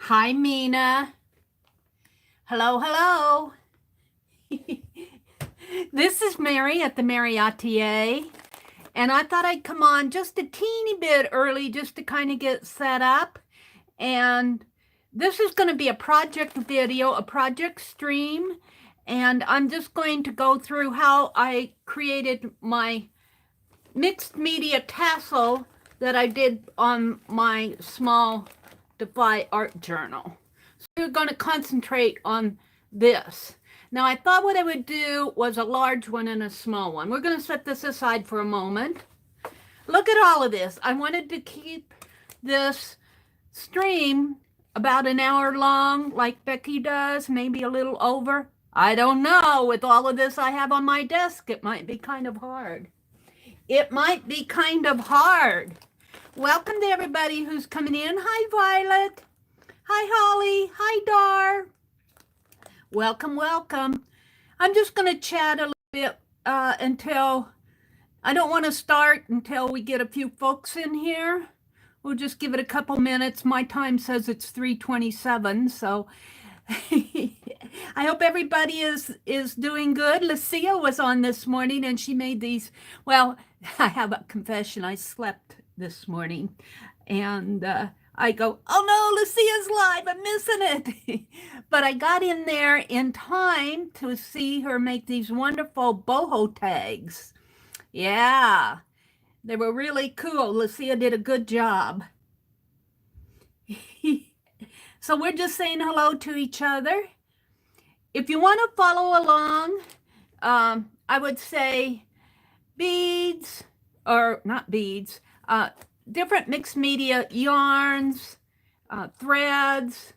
Hi, Mina. Hello, hello. This is Mary at the.meri.atelier, and I thought I'd come on just a teeny bit early just to kind of get set up. And this is going to be a project video, a project stream, and I'm just going to go through how I created my mixed media tassel that I did on my small Defy art journal. So we're going to concentrate on this. Now I thought what I would do was a large one and a small one. We're going to set this aside for a moment. Look at all of this. I wanted to keep this stream about an hour long like Becky does, maybe a little over. I don't know. With all of this I have on my desk, it might be kind of hard. It might be kind of hard. Welcome to everybody who's coming in. Hi, Violet. Hi, Holly. Hi, Dar. Welcome, welcome. I'm just going to chat a little bit until, I don't want to start until we get a few folks in here. We'll just give it a couple minutes. My time says it's 3:27, so I hope everybody is doing good. Lucia was on this morning and she made these, well, I have a confession. I slept this morning and I go, oh no, Lucia's live, I'm missing it. But I got in there in time to see her make these wonderful boho tags. Yeah, they were really cool. Lucia did a good job. So we're just saying hello to each other. If you want to follow along, I would say beads, or not beads, different mixed media yarns, threads,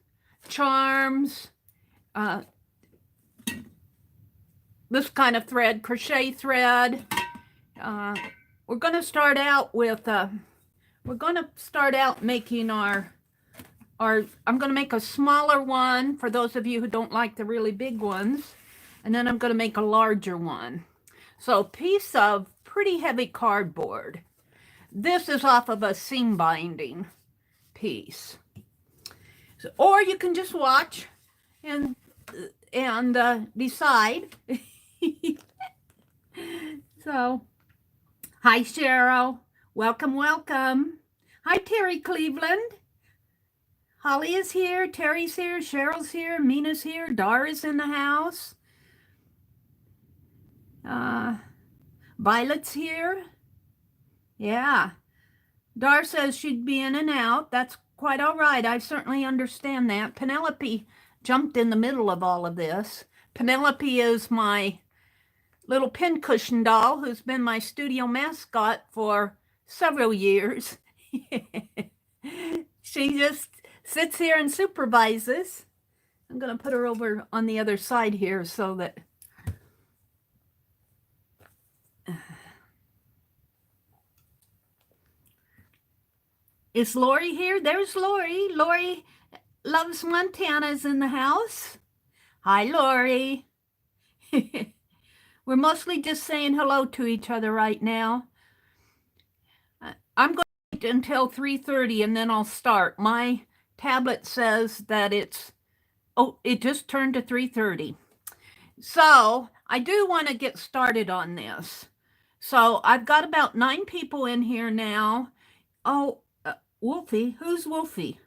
charms, this kind of thread, crochet thread. We're going to start out with, making I'm going to make a smaller one for those of you who don't like the really big ones. And then I'm going to make a larger one. So a piece of pretty heavy cardboard. This is off of a seam binding piece. So, or you can just watch and decide. So, hi Cheryl. Welcome, welcome. Hi Terry Cleveland. Holly is here, Terry's here, Cheryl's here, Mina's here, Dar is in the house. Violet's here. Yeah. Dar says she'd be in and out. That's quite all right. I certainly understand that. Penelope jumped in the middle of all of this. Penelope is my little pincushion doll who's been my studio mascot for several years. She just sits here and supervises. I'm going to put her over on the other side here so that is Lori here? There's Lori. Lori Loves Montana's in the house. Hi, Lori. We're mostly just saying hello to each other right now. I'm going to wait until 3:30 and then I'll start. My tablet says that it just turned to 3:30. So I do want to get started on this. So I've got about 9 people in here now. Oh, Wolfie, who's Wolfie?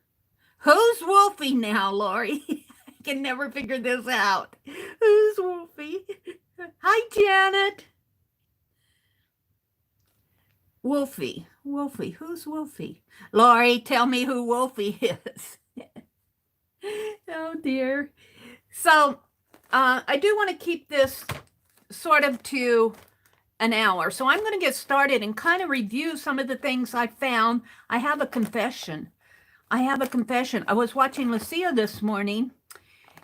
Who's Wolfie now, Lori? I can never figure this out. Who's Wolfie? Hi, Janet. Wolfie, who's Wolfie? Lori, tell me who Wolfie is. Oh, dear. So I do want to keep this sort of to an hour. So I'm going to get started and kind of review some of the things I found. I have a confession. I was watching Lucia this morning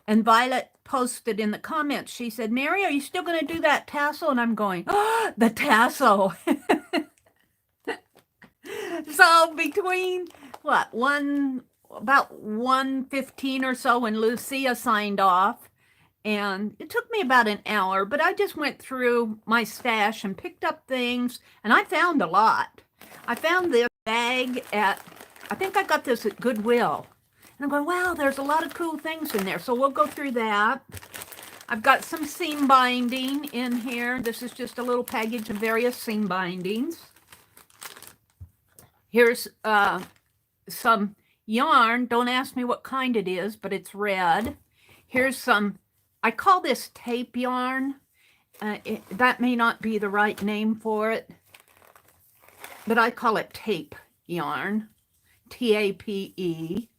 and Violet posted in the comments. She said, Mary, are you still going to do that tassel? And I'm going, oh, the tassel. So between about 1:15 or so when Lucia signed off, and it took me about an hour, but I just went through my stash and picked up things, and I found a lot. I found this bag I think I got this at Goodwill. And I'm going, wow, there's a lot of cool things in there. So we'll go through that. I've got some seam binding in here. This is just a little package of various seam bindings. Here's some yarn. Don't ask me what kind it is, but it's red. Here's some, I call this tape yarn. That may not be the right name for it, but I call it tape yarn, T-A-P-E.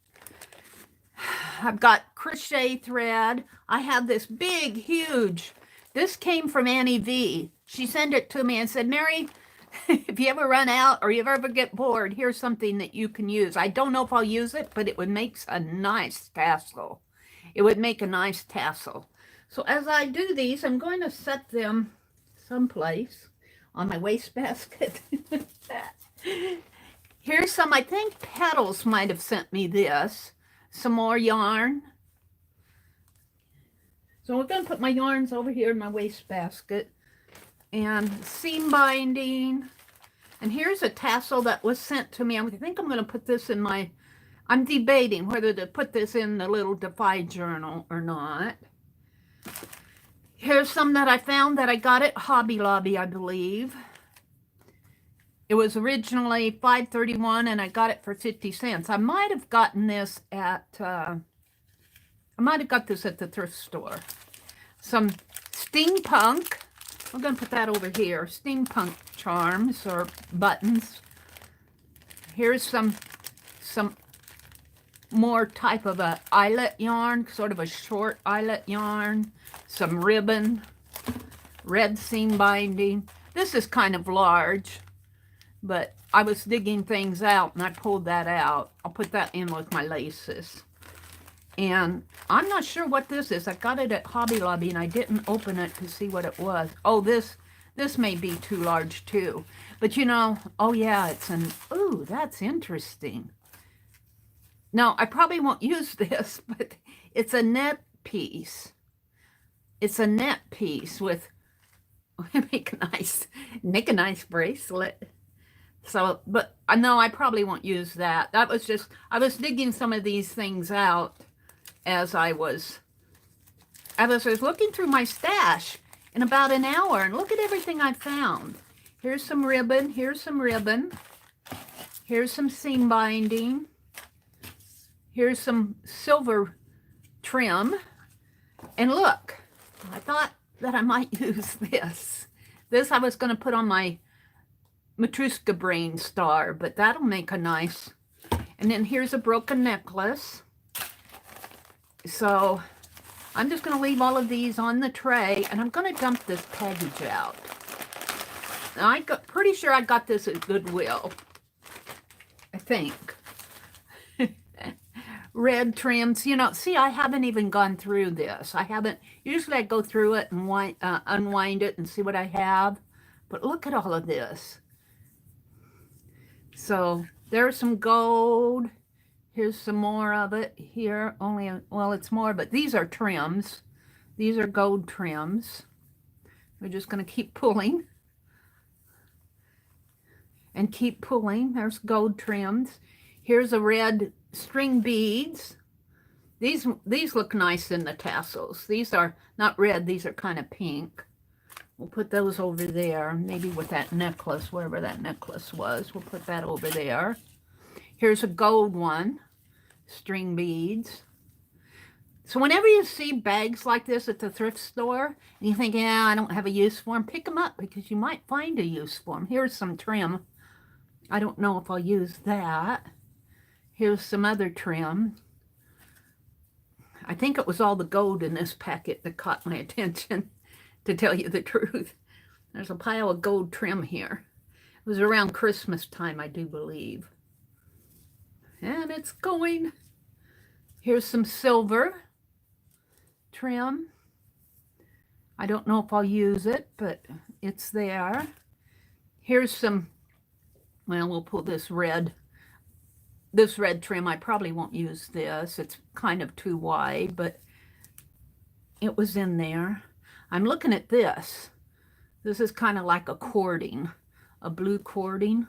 I've got crochet thread. I have this big, huge, this came from Annie V. She sent it to me and said, Mary, if you ever run out or you ever get bored, here's something that you can use. I don't know if I'll use it, but it would make a nice tassel. It would make a nice tassel. So as I do these, I'm going to set them someplace on my wastebasket. Here's some, I think Petals might have sent me this. Some more yarn. So we're going to put my yarns over here in my wastebasket. And seam binding. And here's a tassel that was sent to me. I think I'm going to put this in my, I'm debating whether to put this in the little Defy journal or not. Here's some that I found that I got at Hobby Lobby, I believe. It was originally $5.31 and I got it for 50 cents. I might have gotten this at, I might have got this at the thrift store. Some steampunk. We're going to put that over here. Steampunk charms or buttons. Here's some more type of a eyelet yarn, sort of a short eyelet yarn. Some ribbon, red seam binding. This is kind of large, but I was digging things out and I pulled that out. I'll put that in with my laces. And I'm not sure what this is. I got it at Hobby Lobby and I didn't open it to see what it was. Oh, this may be too large too. But you know, oh yeah, it's an, ooh, that's interesting. Now, I probably won't use this, but it's a net piece. It's a net piece with, make a nice bracelet. So, but I know I probably won't use that. That was just, I was digging some of these things out as I was looking through my stash in about an hour, and look at everything I found. Here's some ribbon, here's some ribbon, here's some seam binding, here's some silver trim, and look, I thought that I might use this. This I was going to put on my Matryoshka brain star, but that'll make a nice, and then here's a broken necklace. So I'm just going to leave all of these on the tray, and I'm going to dump this package out. Now, I got pretty sure I got this at Goodwill, I think. Red trims, you know, see, I haven't even gone through this. I haven't, usually I go through it and unwind it and see what I have. But look at all of this. So there's some gold. Here's some more of it here. Only, well, it's more, but these are trims. These are gold trims. We're just going to keep pulling. And keep pulling. There's gold trims. Here's a red string beads. These look nice in the tassels. These are not red. These are kind of pink. We'll put those over there. Maybe with that necklace, wherever that necklace was. We'll put that over there. Here's a gold one. String beads. So whenever you see bags like this at the thrift store, and you think, yeah, I don't have a use for them, pick them up because you might find a use for them. Here's some trim. I don't know if I'll use that. Here's some other trim. I think it was all the gold in this packet that caught my attention, to tell you the truth. There's a pile of gold trim here. It was around Christmas time, I do believe. And it's going. Here's some silver trim. I don't know if I'll use it, but it's there. Here's some, well, we'll pull this red trim. I probably won't use this. It's kind of too wide, but it was in there. I'm looking at this. This is kind of like a cording, a blue cording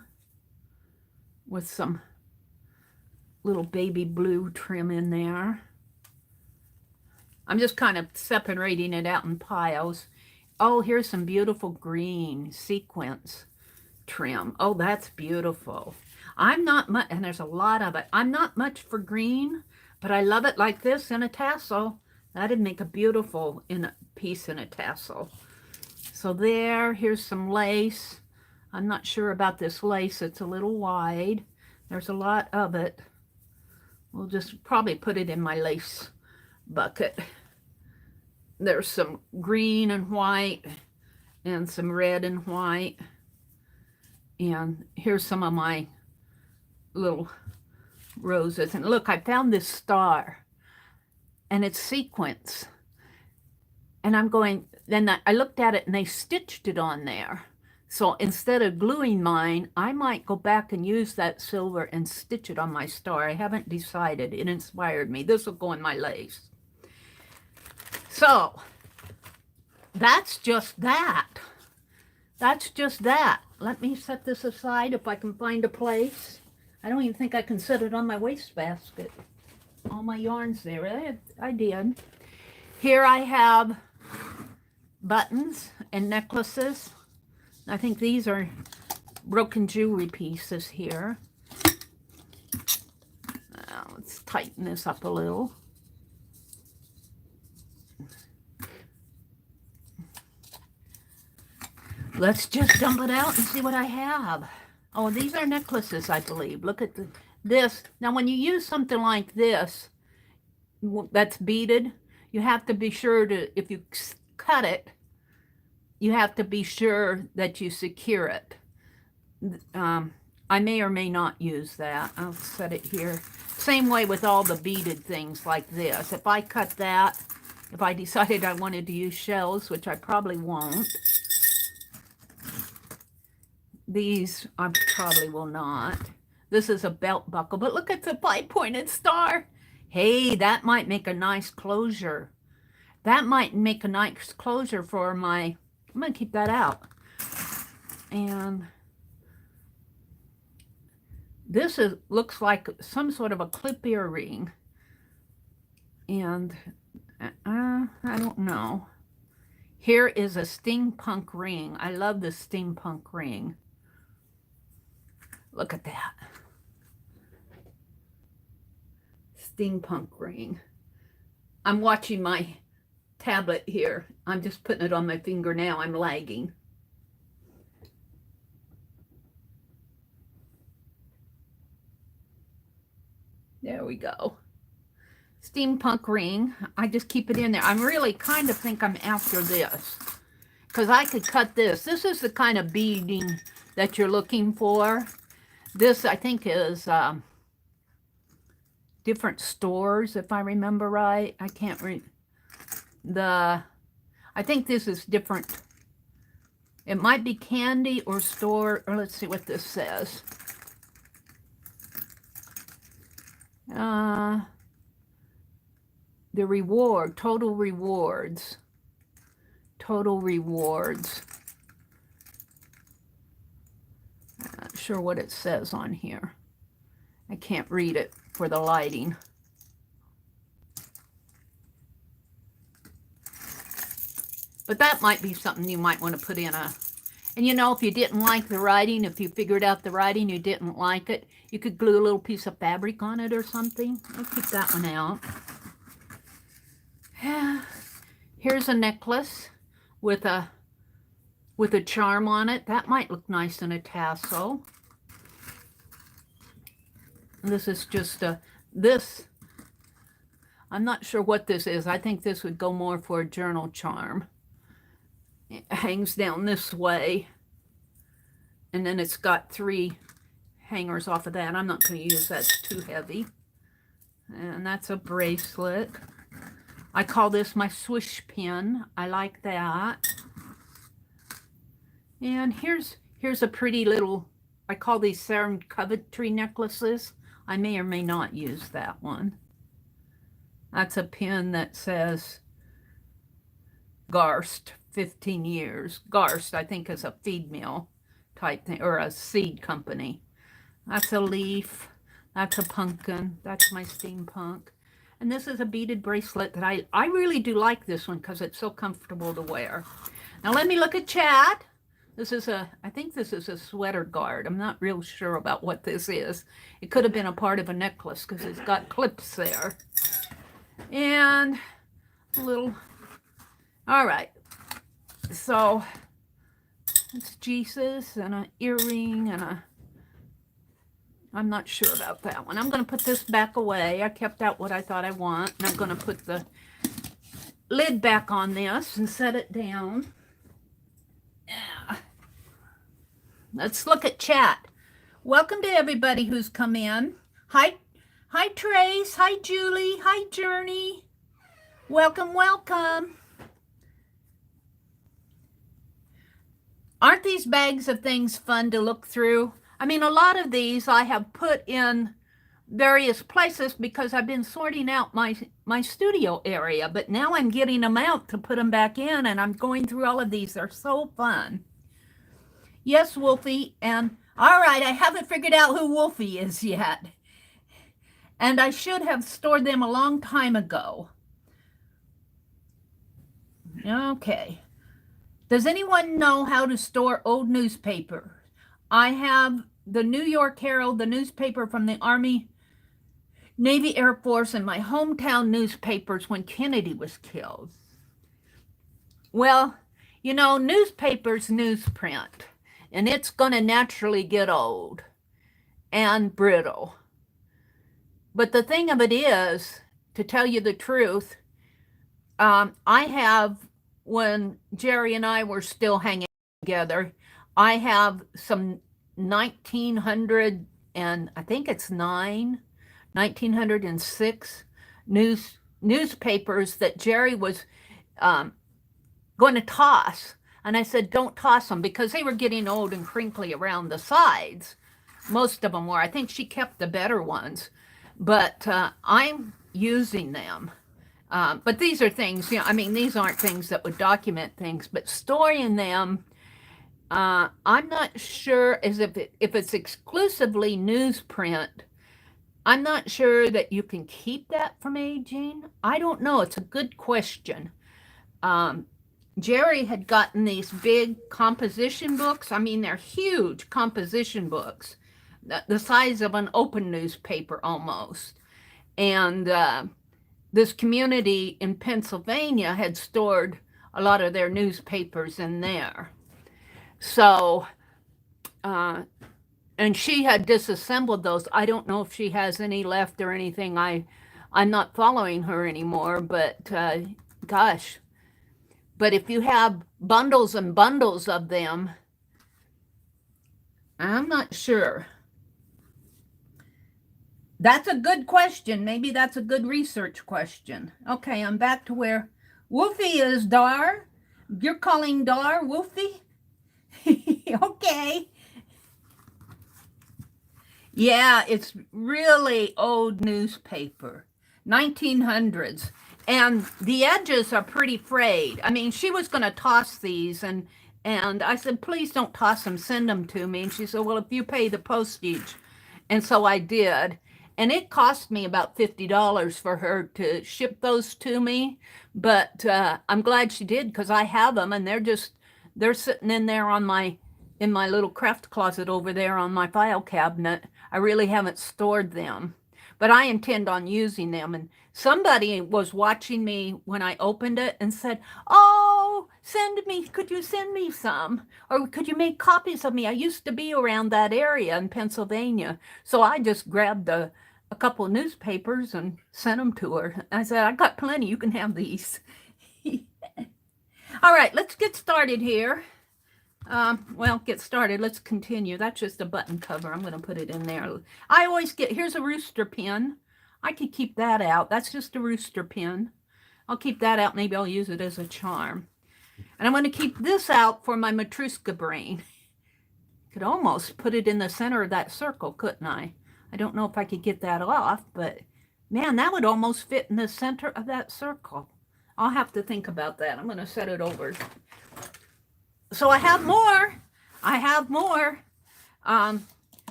with some little baby blue trim in there. I'm just kind of separating it out in piles. Oh, here's some beautiful green sequins trim. Oh, that's beautiful. I'm not much, and there's a lot of it. I'm not much for green, but I love it like this in a tassel. That'd make a beautiful piece in a tassel. So here's some lace. I'm not sure about this lace. It's a little wide. There's a lot of it. We'll just probably put it in my lace bucket. There's some green and white and some red and white. And here's some of my little roses. And look, I found this star and it's sequins. And I'm going, then I looked at it and they stitched it on there. So instead of gluing mine, I might go back and use that silver and stitch it on my star. I haven't decided. It inspired me. This will go in my lace. So that's just that. That's just that. Let me set this aside if I can find a place. I don't even think I can set it on my wastebasket. All my yarn's there. I did. Here I have buttons and necklaces. I think these are broken jewelry pieces here. Let's tighten this up a little. Let's just dump it out and see what I have. Oh, these are necklaces, I believe. Look at this. Now, when you use something like this, that's beaded, you have to be sure to, if you cut it, you have to be sure that you secure it. I may or may not use that. I'll set it here. Same way with all the beaded things like this. If I cut that, if I decided I wanted to use shells, which I probably won't, these I probably will not. This is a belt buckle, but look at the 5-pointed star. Hey, that might make a nice closure. That might make a nice closure for my, I'm going to keep that out. And this looks like some sort of a clip earring. And I don't know. Here is a steampunk ring. I love this steampunk ring. Look at that. Steampunk ring. I'm watching my tablet here. I'm just putting it on my finger now. I'm lagging. There we go. Steampunk ring. I just keep it in there. I really kind of think I'm after this because I could cut this. This is the kind of beading that you're looking for. This, I think, is different stores, if I remember right. I can't read. I think this is different. It might be candy or store, or let's see what this says. The reward, total rewards. Total rewards. I'm not sure what it says on here. I can't read it for the lighting. But that might be something you might want to put in a... And you know, if you didn't like the writing, if you figured out the writing, you didn't like it, you could glue a little piece of fabric on it or something. I'll keep that one out. Here's a necklace with a charm on it. That might look nice in a tassel. This is just I'm not sure what this is. I think this would go more for a journal charm. It hangs down this way. And then it's got 3 hangers off of that. I'm not going to use that. It's too heavy. And that's a bracelet. I call this my swish pin. I like that. And here's a pretty little, I call these Sarum Coventry necklaces. I may or may not use that one. That's a pin that says Garst, 15 years. Garst, I think, is a feed mill type thing, or a seed company. That's a leaf. That's a pumpkin. That's my steampunk. And this is a beaded bracelet that I really do like this one because it's so comfortable to wear. Now let me look at chat. I think this is a sweater guard. I'm not real sure about what this is. It could have been a part of a necklace because it's got clips there. And a little, all right. So it's Jesus and an earring and I'm not sure about that one. I'm going to put this back away. I kept out what I thought I want. And I'm going to put the lid back on this and set it down. Yeah. Let's look at chat. Welcome to everybody who's come in. Hi Trace. Hi Julie. Hi Journey. Welcome, welcome. Aren't these bags of things fun to look through? I mean, a lot of these I have put in various places because I've been sorting out my studio area, but now I'm getting them out to put them back in, and I'm going through all of these. They're so fun. Yes, Wolfie, and all right, I haven't figured out who Wolfie is yet. And I should have stored them a long time ago. Okay. Does anyone know how to store old newspaper? I have the New York Herald, the newspaper from the Army, Navy, Air Force, and my hometown newspapers when Kennedy was killed. Well, you know, newspapers newsprint, and it's going to naturally get old and brittle. But the thing of it is, to tell you the truth, I have, when Jerry and I were still hanging together, I have some 1900 and I think it's 1906 newspapers that Jerry was going to toss. And I said, don't toss them because they were getting old and crinkly around the sides. Most of them were. I think she kept the better ones. But I'm using them. But these are things, you know, I mean, these aren't things that would document things, but storing them, I'm not sure as if it's exclusively newsprint. I'm not sure that you can keep that from aging. I don't know. It's a good question. Jerry had gotten these big composition books. I mean, they're huge composition books, the size of an open newspaper almost. And this community in Pennsylvania had stored a lot of their newspapers in there. So, and she had disassembled those. I don't know if she has any left or anything. I'm not following her anymore, but gosh. But if you have bundles and bundles of them, I'm not sure. That's a good question. Maybe that's a good research question. Okay, I'm back to where Wolfie is, Dar. You're calling Dar Wolfie? Okay. Yeah, it's really old newspaper, 1900s. And the edges are pretty frayed. I mean, she was going to toss these, and I said, please don't toss them, send them to me. And she said, well, if you pay the postage. And so I did. And it cost me about $50 for her to ship those to me. But I'm glad she did because I have them, and they're sitting in there in my little craft closet over there on my file cabinet. I really haven't stored them, but I intend on using them. And somebody was watching me when I opened it and said, oh, could you send me some? Or could you make copies of me? I used to be around that area in Pennsylvania. So I just grabbed a couple of newspapers and sent them to her. I said, I got plenty, you can have these. All right, let's get started here. Get started. Let's continue. That's just a button cover. I'm going to put it in there. I always here's a rooster pin. I could keep that out. That's just a rooster pin. I'll keep that out. Maybe I'll use it as a charm. And I'm going to keep this out for my Matryoshka brain. Could almost put it in the center of that circle, couldn't I? I don't know if I could get that off, but man, that would almost fit in the center of that circle. I'll have to think about that. I'm going to set it over. So I have more.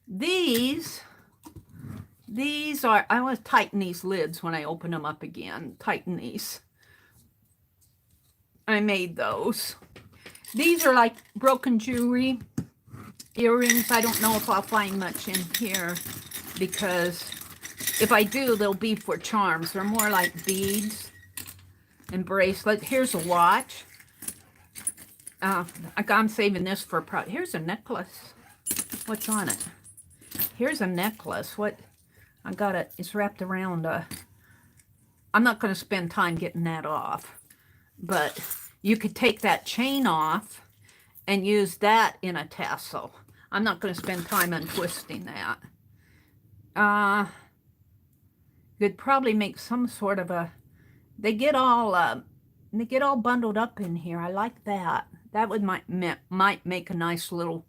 These These are, I want to tighten these lids when I open them up again. Tighten these. I made those. These are like broken jewelry earrings. I don't know if I'll find much in here because if I do, they'll be for charms. They're more like beads and bracelet. Here's a watch. I'm saving this for a here's a necklace. What's on it? Here's a necklace. What? I got it. It's wrapped around. I'm not going to spend time getting that off, but you could take that chain off and use that in a tassel. I'm not going to spend time untwisting that. Could probably make some sort of a. They get all bundled up in here. I like that. That would might make a nice little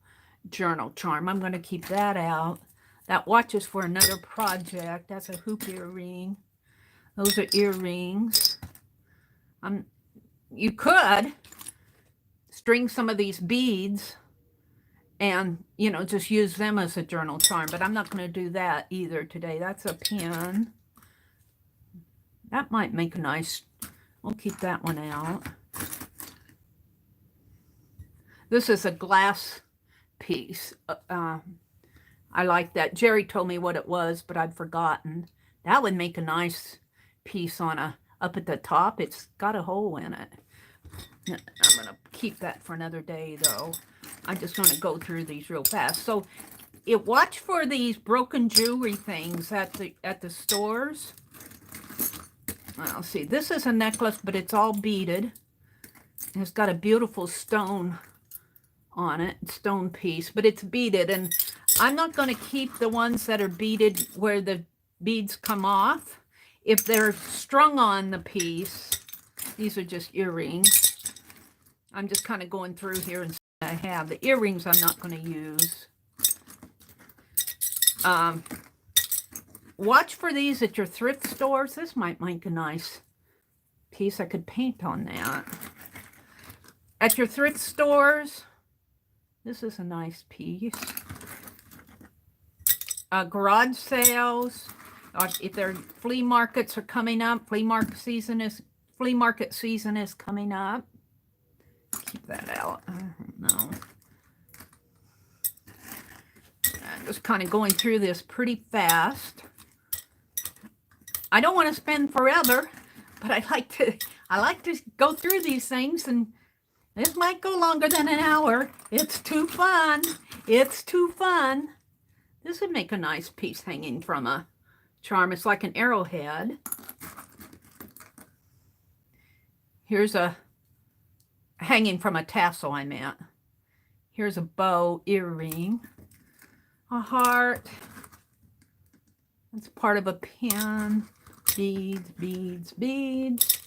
journal charm. I'm going to keep that out. That watch is for another project. That's a hoop earring. Those are earrings. You could string some of these beads and, you know, just use them as a journal charm, but I'm not going to do that either today. That's a pin. That might make a nice, we'll keep that one out. This is a glass piece. I like that. Jerry told me what it was, but I'd forgotten. That would make a nice piece on up at the top. It's got a hole in it. I'm going to keep that for another day, though. I'm just going to go through these real fast. So, watch for these broken jewelry things at the stores. Well, see, this is a necklace, but it's all beaded. It's got a beautiful stone on it, stone piece, but it's beaded. And I'm not going to keep the ones that are beaded where the beads come off. If they're strung on the piece, these are just earrings. I'm just kind of going through here and I have the earrings I'm not going to use. Watch for these at your thrift stores. This might make a nice piece. I could paint on that. At your thrift stores, this is a nice piece. Garage sales. If their flea markets are coming up, flea market season is coming up. Keep that out. No. I'm just kind of going through this pretty fast. I don't want to spend forever, but I like to go through these things, and this might go longer than an hour. It's too fun. It's too fun. This would make a nice piece hanging from a charm. It's like an arrowhead. Here's a hanging from a tassel, I meant. Here's a bow earring. A heart. It's part of a pin. Beads, beads, beads.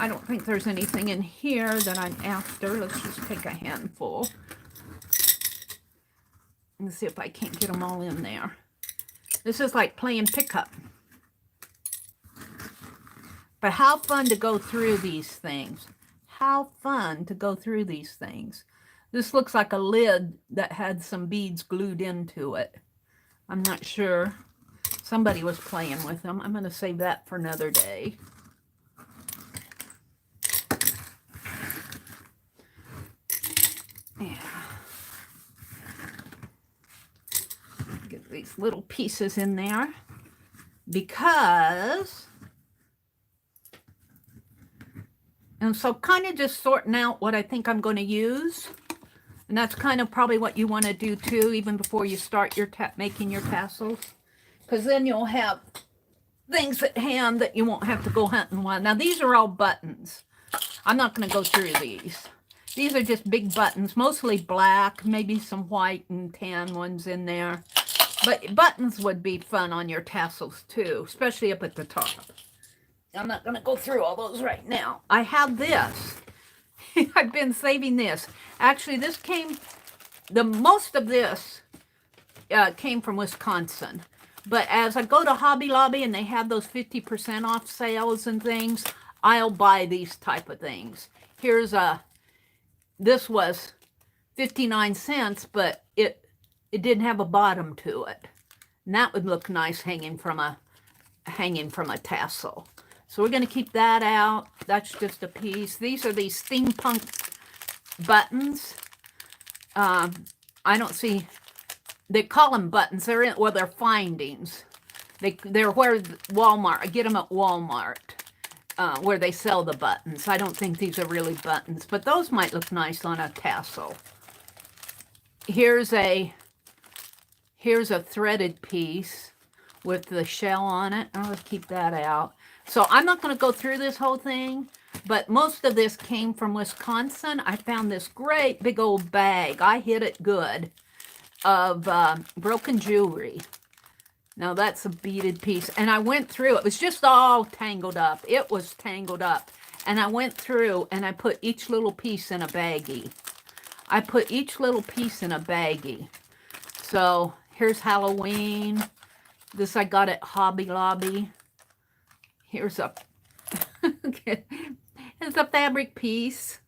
I don't think there's anything in here that I'm after. Let's just take a handful. And see if I can't get them all in there. This is like playing pickup. But how fun to go through these things. How fun to go through these things. This looks like a lid that had some beads glued into it. I'm not sure. Somebody was playing with them. I'm going to save that for another day. Yeah. Get these little pieces in there because... And so kind of just sorting out what I think I'm going to use. And that's kind of probably what you want to do too, even before you start your making your tassels. Because then you'll have things at hand that you won't have to go hunting one. Now these are all buttons. I'm not going to go through these. These are just big buttons, mostly black, maybe some white and tan ones in there. But buttons would be fun on your tassels too, especially up at the top. I'm not going to go through all those right now. I have this. I've been saving this. Actually, this came, most of this came from Wisconsin. But as I go to Hobby Lobby and they have those 50% off sales and things, I'll buy these type of things. Here's this was 59 cents, but it didn't have a bottom to it. And that would look nice hanging from a tassel. So we're going to keep that out. That's just a piece. These are these steampunk buttons. I don't see, they call them buttons. They're findings. They're where Walmart, I get them at Walmart, where they sell the buttons. I don't think these are really buttons, but those might look nice on a tassel. Here's a threaded piece with the shell on it. I'll keep that out. So I'm not going to go through this whole thing, but most of this came from Wisconsin. I found this great big old bag. I hid it good of broken jewelry. Now that's a beaded piece. And I went through, it was just all tangled up. It was tangled up. And I went through and I put each little piece in a baggie. I put each little piece in a baggie. So here's Halloween. This I got at Hobby Lobby. Here's a, here's a fabric piece.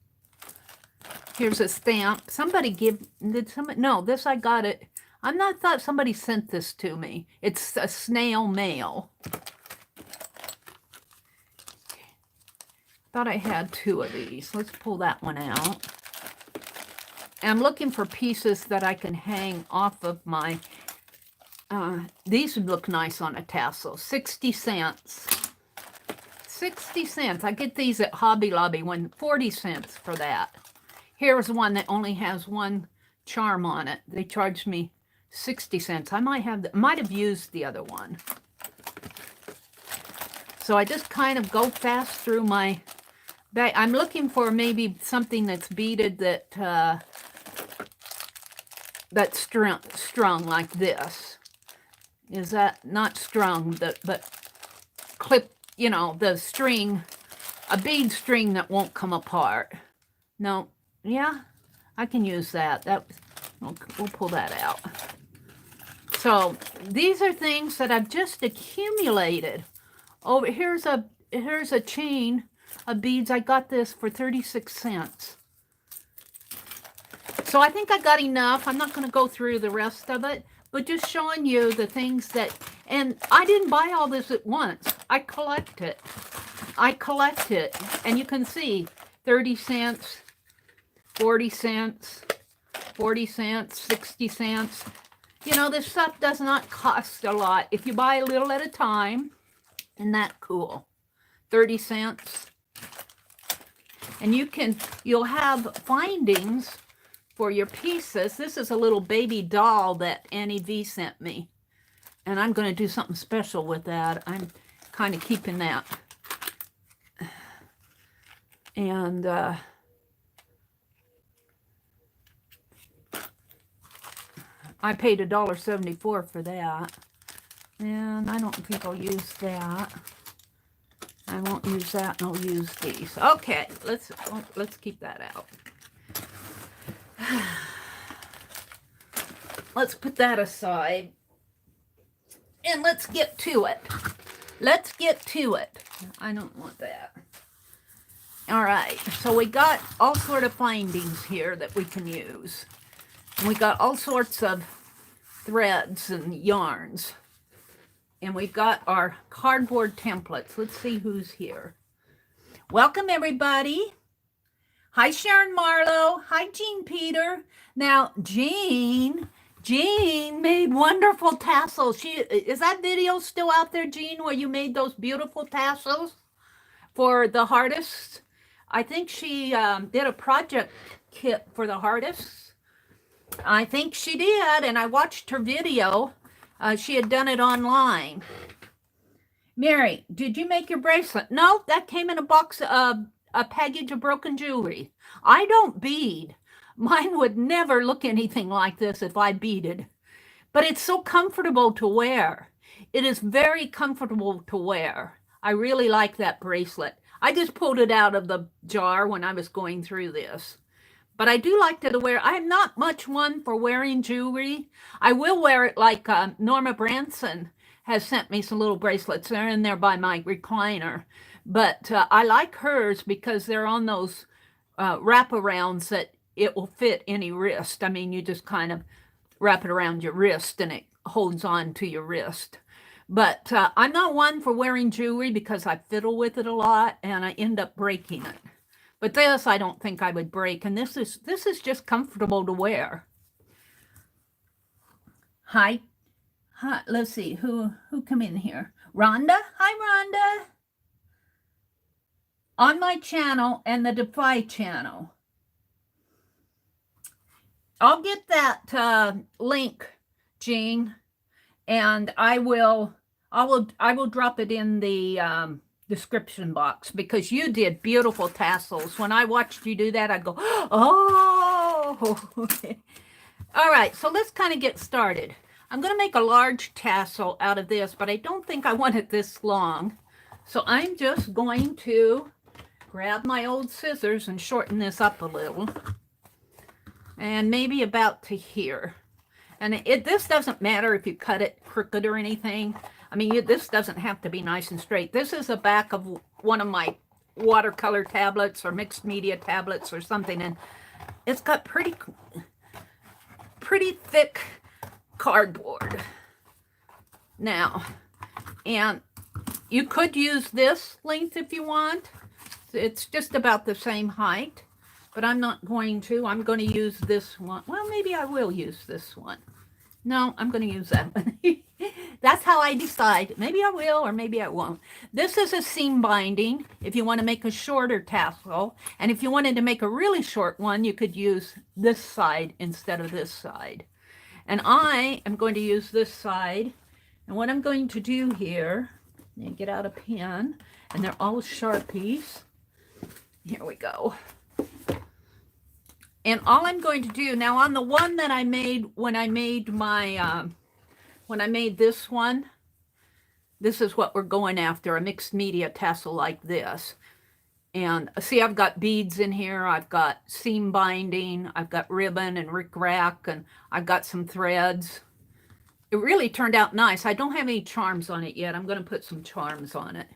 Here's a stamp. No, this I got it. Thought somebody sent this to me. It's a snail mail. Thought I had 2 of these. Let's pull that one out. I'm looking for pieces that I can hang off of my, these would look nice on a tassel. 60 cents. 60 cents. I get these at Hobby Lobby, 40 cents for that. Here's one that only has one charm on it. They charged me 60 cents. I might have used the other one. So I just kind of go fast through my bag. I'm looking for maybe something that's beaded that's strung like this. Is that not strung, but clip, you know, the string, a bead string that won't come apart. No, yeah, I can use that. We'll pull that out. So these are things that I've just accumulated. Oh, here's a chain of beads. I got this for 36 cents. So I think I got enough. I'm not going to go through the rest of it, but just showing you the things that, and I didn't buy all this at once. I collect it. And you can see 30 cents, 40 cents, 40 cents, 60 cents. You know, this stuff does not cost a lot. If you buy a little at a time, isn't that cool? 30 cents. And you'll have findings for your pieces. This is a little baby doll that Annie V sent me. And I'm going to do something special with that. I'm kind of keeping that. And I paid $1.74 for that. And I don't think I'll use that. I won't use that, and I'll use these. Okay, let's keep that out. Let's put that aside. And let's get to it. Let's get to it. I don't want that. All right, so we got all sort of findings here that we can use. And we got all sorts of threads and yarns. And we've got our cardboard templates. Let's see who's here. Welcome, everybody. Hi, Sharon Marlowe. Hi, Jean Peter. Now, Jean made wonderful tassels. Is that video still out there, Jean, where you made those beautiful tassels for the Heartists? I think she did a project kit for the Heartists. I think she did, and I watched her video. She had done it online. Mary, did you make your bracelet? No, that came in a box of a package of broken jewelry. I don't bead. Mine would never look anything like this if I beaded. But it's so comfortable to wear. It is very comfortable to wear. I really like that bracelet. I just pulled it out of the jar when I was going through this. But I do like to wear. I'm not much one for wearing jewelry. I will wear it like Norma Branson has sent me some little bracelets. They're in there by my recliner. But I like hers because they're on those wraparounds that it will fit any wrist. I mean, you just kind of wrap it around your wrist and it holds on to your wrist. But I'm not one for wearing jewelry because I fiddle with it a lot and I end up breaking it. But this I don't think I would break, and this is just comfortable to wear. Hi. Hi, let's see who come in here. Rhonda? Hi, Rhonda. On my channel and the Defy channel. I'll get that link, Jean, and I will drop it in the description box because you did beautiful tassels. When I watched you do that, I go, oh. All right, so let's kind of get started. I'm going to make a large tassel out of this, but I don't think I want it this long. So I'm just going to grab my old scissors and shorten this up a little. And maybe about to here. And this doesn't matter if you cut it crooked or anything. I mean, this doesn't have to be nice and straight. This is the back of one of my watercolor tablets or mixed media tablets or something. And it's got pretty thick cardboard. Now, and you could use this length if you want. It's just about the same height. But I'm not going to. I'm going to use this one. Well, maybe I will use this one. No, I'm going to use that one. That's how I decide. Maybe I will or maybe I won't. This is a seam binding if you want to make a shorter tassel. And if you wanted to make a really short one, you could use this side instead of this side. And I am going to use this side. And what I'm going to do here, get out a pen, and they're all Sharpies. Here we go. And all I'm going to do now on the one that I made when I made my, when I made this one, this is what we're going after, a mixed media tassel like this. And see, I've got beads in here. I've got seam binding. I've got ribbon and rickrack, and I've got some threads. It really turned out nice. I don't have any charms on it yet. I'm going to put some charms on it.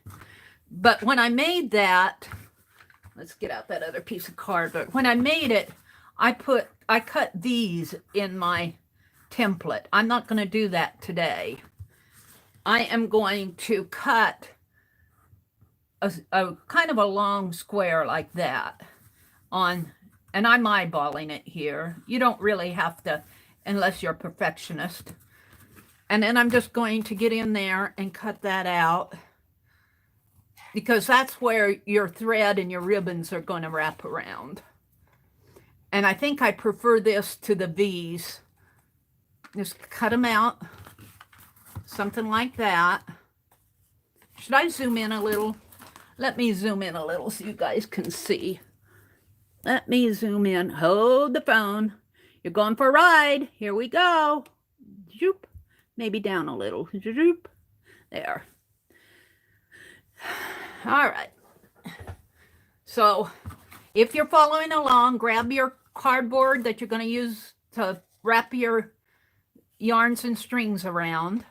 But when I made that, let's get out that other piece of cardboard. When I made it, I cut these in my template. I'm not going to do that today. I am going to cut a kind of a long square like that on, and I'm eyeballing it here. You don't really have to, unless you're a perfectionist. And then I'm just going to get in there and cut that out because that's where your thread and your ribbons are going to wrap around. And I think I prefer this to the V's. Just cut them out. Something like that. Should I zoom in a little? Let me zoom in a little so you guys can see. Let me zoom in. Hold the phone. You're going for a ride. Here we go. Zoop. Maybe down a little. Zoop. There. All right. So if you're following along, grab your cardboard that you're going to use to wrap your yarns and strings around.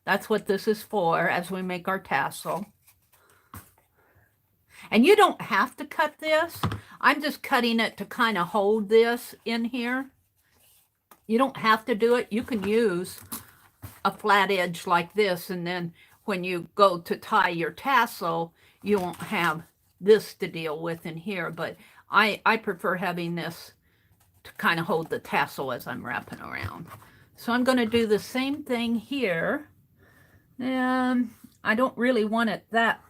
That's what this is for as we make our tassel. And you don't have to cut this. I'm just cutting it to kind of hold this in here. You don't have to do it. You can use a flat edge like this, and then when you go to tie your tassel, you won't have this to deal with in here. But I prefer having this to kind of hold the tassel as I'm wrapping around. So I'm going to do the same thing here. And I don't really want it that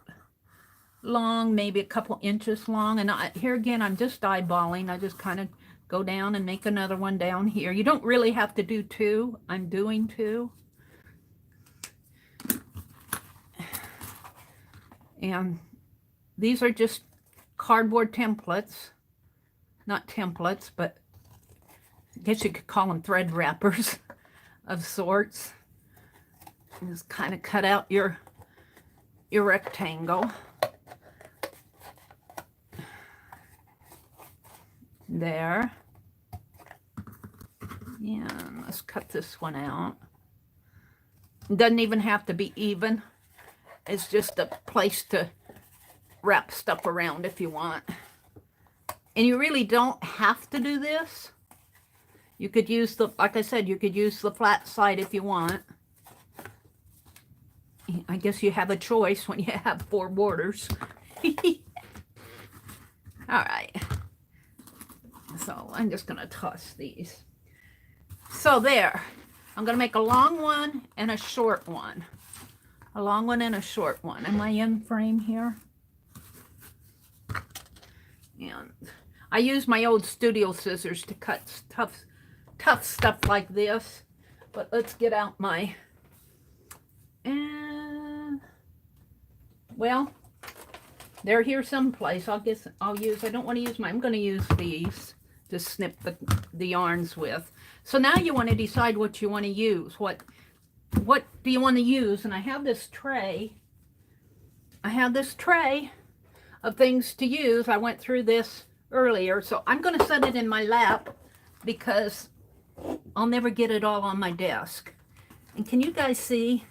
long, maybe a couple inches long. And here again, I'm just eyeballing. I just kind of go down and make another one down here. You don't really have to do two. I'm doing two. And these are just cardboard templates. Not templates, but I guess you could call them thread wrappers of sorts. And just kind of cut out your rectangle. There. Yeah, let's cut this one out. It doesn't even have to be even. It's just a place to wrap stuff around if you want. And you really don't have to do this. You could use the, like I said, you could use the flat side if you want. I guess you have a choice when you have 4 borders. All right. So I'm just going to toss these. So there. I'm going to make a long one and a short one. A long one and a short one. Am I in frame here? And I use my old studio scissors to cut tough stuff like this. But let's get out my... well, they're here someplace. I guess I'll use... I don't want to use I'm going to use these to snip the yarns with. So now you want to decide what you want to use. What do you want to use? And I have this tray. I have this tray of things to use. I went through this earlier. So I'm going to set it in my lap because I'll never get it all on my desk. And can you guys see?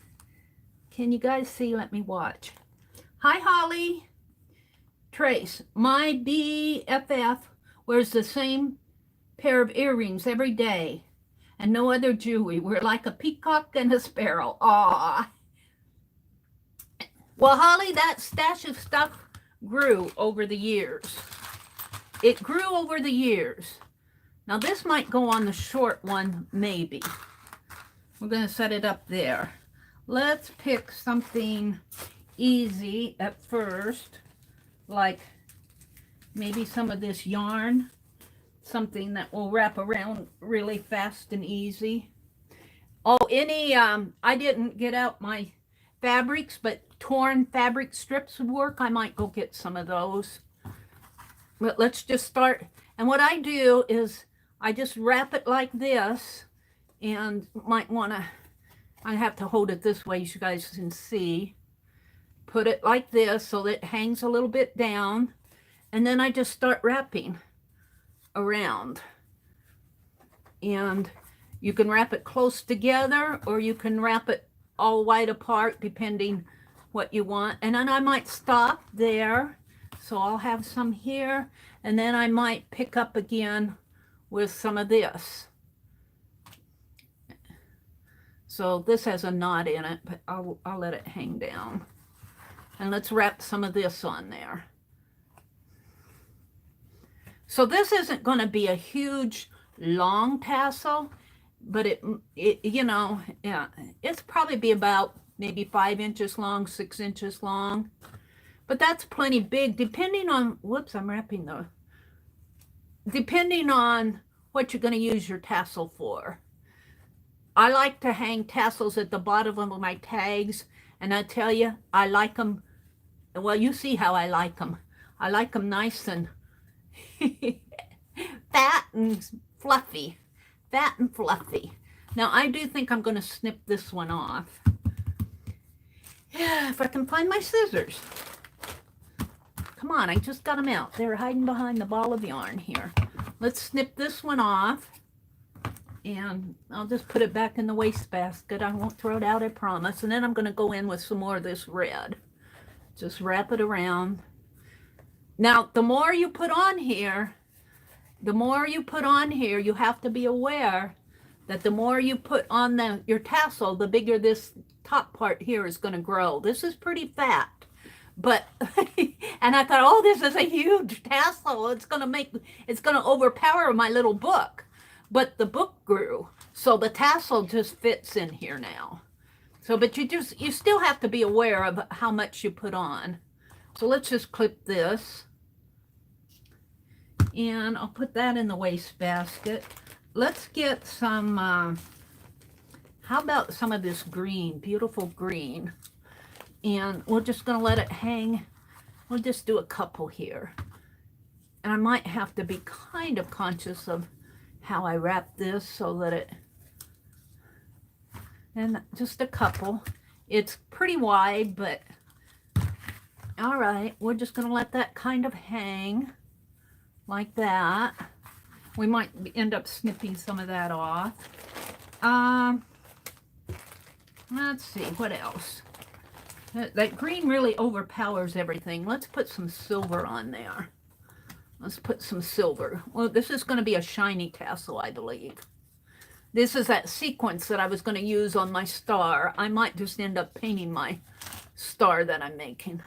Can you guys see? Let me watch. Hi, Holly. Trace, my BFF wears the same pair of earrings every day and no other jewelry. We're like a peacock and a sparrow. Aw. Well, Holly, that stash of stuff grew over the years. It grew over the years. Now this might go on the short one, maybe. We're going to set it up there. Let's pick something easy at first, like maybe some of this yarn, something that will wrap around really fast and easy. Oh, I didn't get out my fabrics, but torn fabric strips would work. I might go get some of those. But let's just start. And what I do is I just wrap it like this, and might want to, I have to hold it this way so you guys can see. Put it like this so that it hangs a little bit down, and then I just start wrapping around. And you can wrap it close together, or you can wrap it all wide apart, depending what you want. And then I might stop there, so I'll have some here, and then I might pick up again with some of this. So this has a knot in it, but I'll let it hang down. And let's wrap some of this on there. So this isn't going to be a huge, long tassel, but it you know, yeah, it's probably be about maybe 5 inches long, 6 inches long. But that's plenty big, depending on, whoops, I'm wrapping the, depending on what you're going to use your tassel for. I like to hang tassels at the bottom of my tags, and I tell you, I like them, well, you see how I like them. I like them nice and fat and fluffy. Fat and fluffy. Now, I do think I'm going to snip this one off. Yeah, if I can find my scissors. Come on, I just got them out. They're hiding behind the ball of yarn here. Let's snip this one off. And I'll just put it back in the wastebasket. I won't throw it out, I promise. And then I'm going to go in with some more of this red. Just wrap it around. Now, the more you put on here, you have to be aware that the more you put on your tassel, the bigger this top part here is going to grow. This is pretty fat. But, and I thought, oh, this is a huge tassel. It's going to overpower my little book. But the book grew, so the tassel just fits in here now. So, but you still have to be aware of how much you put on. So let's just clip this. And I'll put that in the wastebasket. Let's get some, how about some of this green, beautiful green. And we're just going to let it hang. We'll just do a couple here. And I might have to be kind of conscious of how I wrap this so that it, and just a couple. It's pretty wide, but all right, we're just going to let that kind of hang like that. We might end up snipping some of that off. Let's see, what else? That green really overpowers everything. Let's put some silver on there. Let's put some silver. Well, this is going to be a shiny tassel, I believe. This is that sequence that I was going to use on my star. I might just end up painting my star that I'm making.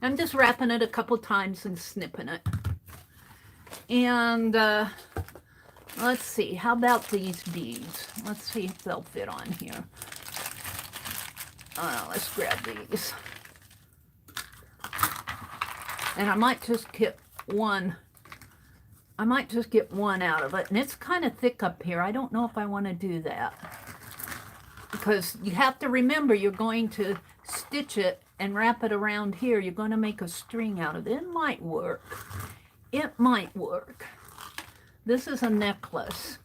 I'm just wrapping it a couple times and snipping it. And let's see, how about these beads? Let's see if they'll fit on here. Let's grab these. And I might just get one. I might just get one out of it. And it's kind of thick up here. I don't know if I want to do that. Because you have to remember you're going to stitch it and wrap it around here. You're going to make a string out of it. It might work. It might work. This is a necklace.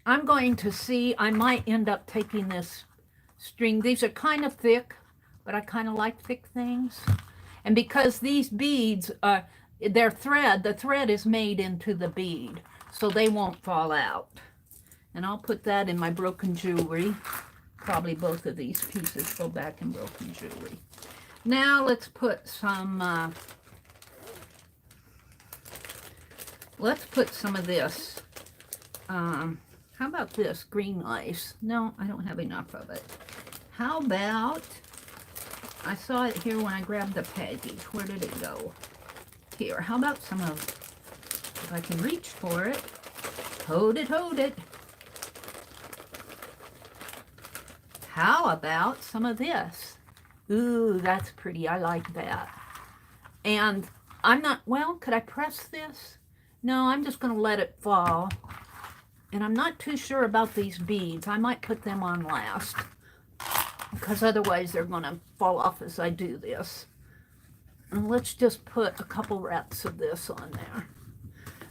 I'm going to see. I might end up taking this string. These are kind of thick, but I kind of like thick things. And because these beads are, their thread, the thread is made into the bead, so they won't fall out. And I'll put that in my broken jewelry. Probably both of these pieces go back in broken jewelry. Now let's put some, of this. How about this green lace? No, I don't have enough of it. How about, I saw it here when I grabbed the package. Where did it go? Here, how about some of, if I can reach for it, hold it, hold it. How about some of this? Ooh, that's pretty, I like that. And I'm not, well, could I press this? No, I'm just gonna let it fall. And I'm not too sure about these beads. I might put them on last, because otherwise they're gonna fall off as I do this. And let's just put a couple wraps of this on there.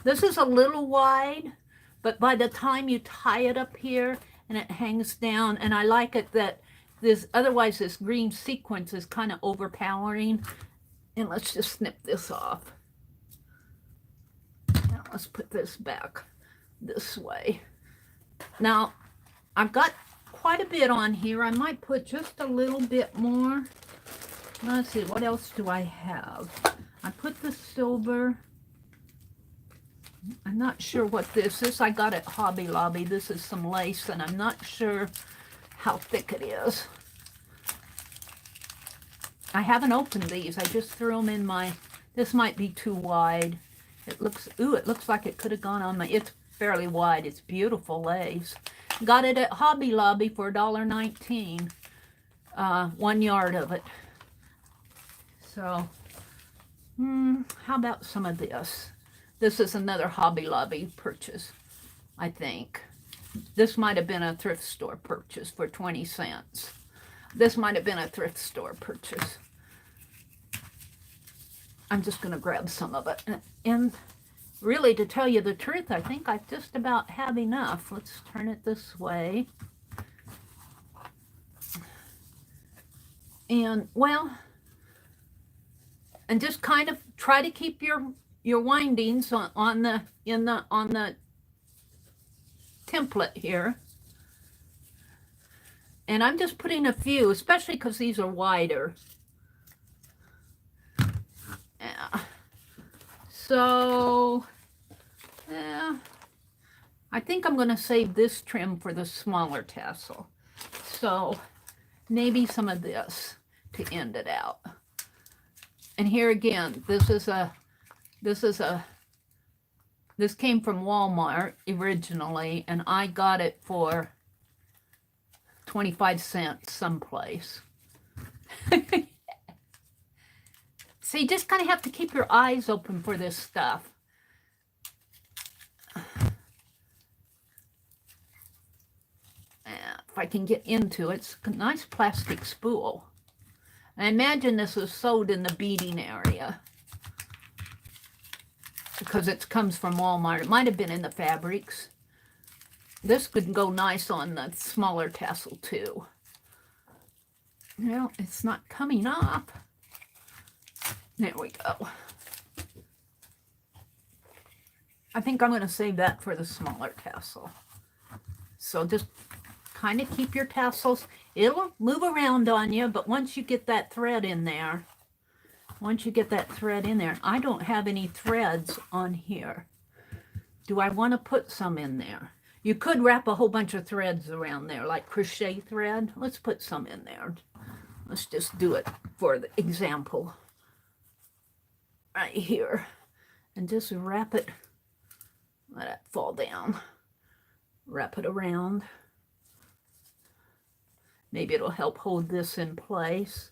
This is a little wide, but by the time you tie it up here and it hangs down, and I like it that this, otherwise this green sequence is kind of overpowering. And let's just snip this off. Now let's put this back this way. Now, I've got quite a bit on here. I might put just a little bit more. Let's see, what else do I have? I put the silver. I'm not sure what this is. I got it Hobby Lobby. This is some lace, and I'm not sure how thick it is. I haven't opened these. I just threw them in my, this might be too wide. It looks, ooh, it looks like it could have gone on my, it's fairly wide. It's beautiful lace. Got it at Hobby Lobby for $1.19. 1 yard of it. So, how about some of this? This is another Hobby Lobby purchase, I think. This might have been a thrift store purchase for 20 cents. This might have been a thrift store purchase. I'm just going to grab some of it. And really, to tell you the truth, I think I just about have enough. Let's turn it this way. And, well, and just kind of try to keep your windings on the template here. And I'm just putting a few, especially because these are wider. Yeah. So, yeah, I think I'm going to save this trim for the smaller tassel. So maybe some of this to end it out. And here again, this came from Walmart originally, and I got it for 25 cents someplace. So you just kind of have to keep your eyes open for this stuff. If I can get into it, it's a nice plastic spool. I imagine this was sold in the beading area because it comes from Walmart. It might have been in the fabrics. This could go nice on the smaller tassel too. Well, it's not coming up. There we go. I think I'm going to save that for the smaller tassel. So just kind of keep your tassels. It'll move around on you, but once you get that thread in there, I don't have any threads on here. Do I want to put some in there? You could wrap a whole bunch of threads around there, like crochet thread. Let's put some in there. Let's just do it for the example right here. And just wrap it, let it fall down. Wrap it around. Maybe it'll help hold this in place.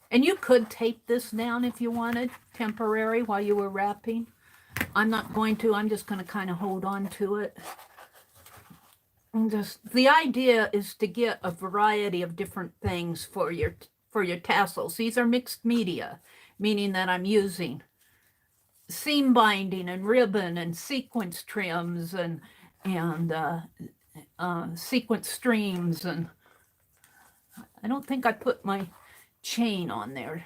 And you could tape this down if you wanted, temporary, while you were wrapping. I'm not going to. I'm just going to kind of hold on to it. And the idea is to get a variety of different things for your tassels. These are mixed media, meaning that I'm using seam binding and ribbon and sequence trims and sequence streams. And I don't think I put my chain on there.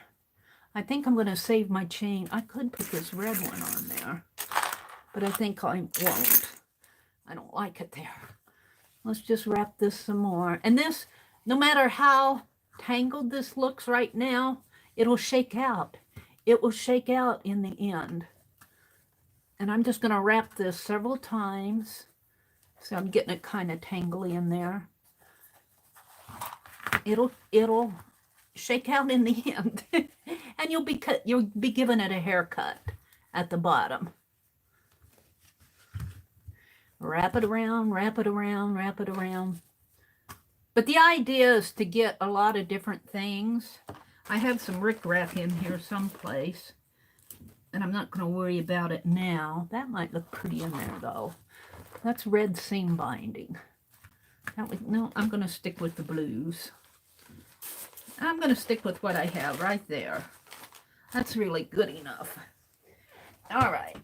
I think I'm going to save my chain. I could put this red one on there, but I think I won't. I don't like it there. Let's just wrap this some more. And this, no matter how tangled this looks right now, it'll shake out. It will shake out in the end. And I'm just going to wrap this several times. So I'm getting it kind of tangly in there. It'll shake out in the end. And you'll be giving it a haircut at the bottom. Wrap it around, wrap it around, wrap it around. But the idea is to get a lot of different things. I have some rickrack in here someplace, and I'm not going to worry about it now. That might look pretty in there, though. That's red seam binding. No, I'm going to stick with the blues. I'm going to stick with what I have right there. That's really good enough. All right.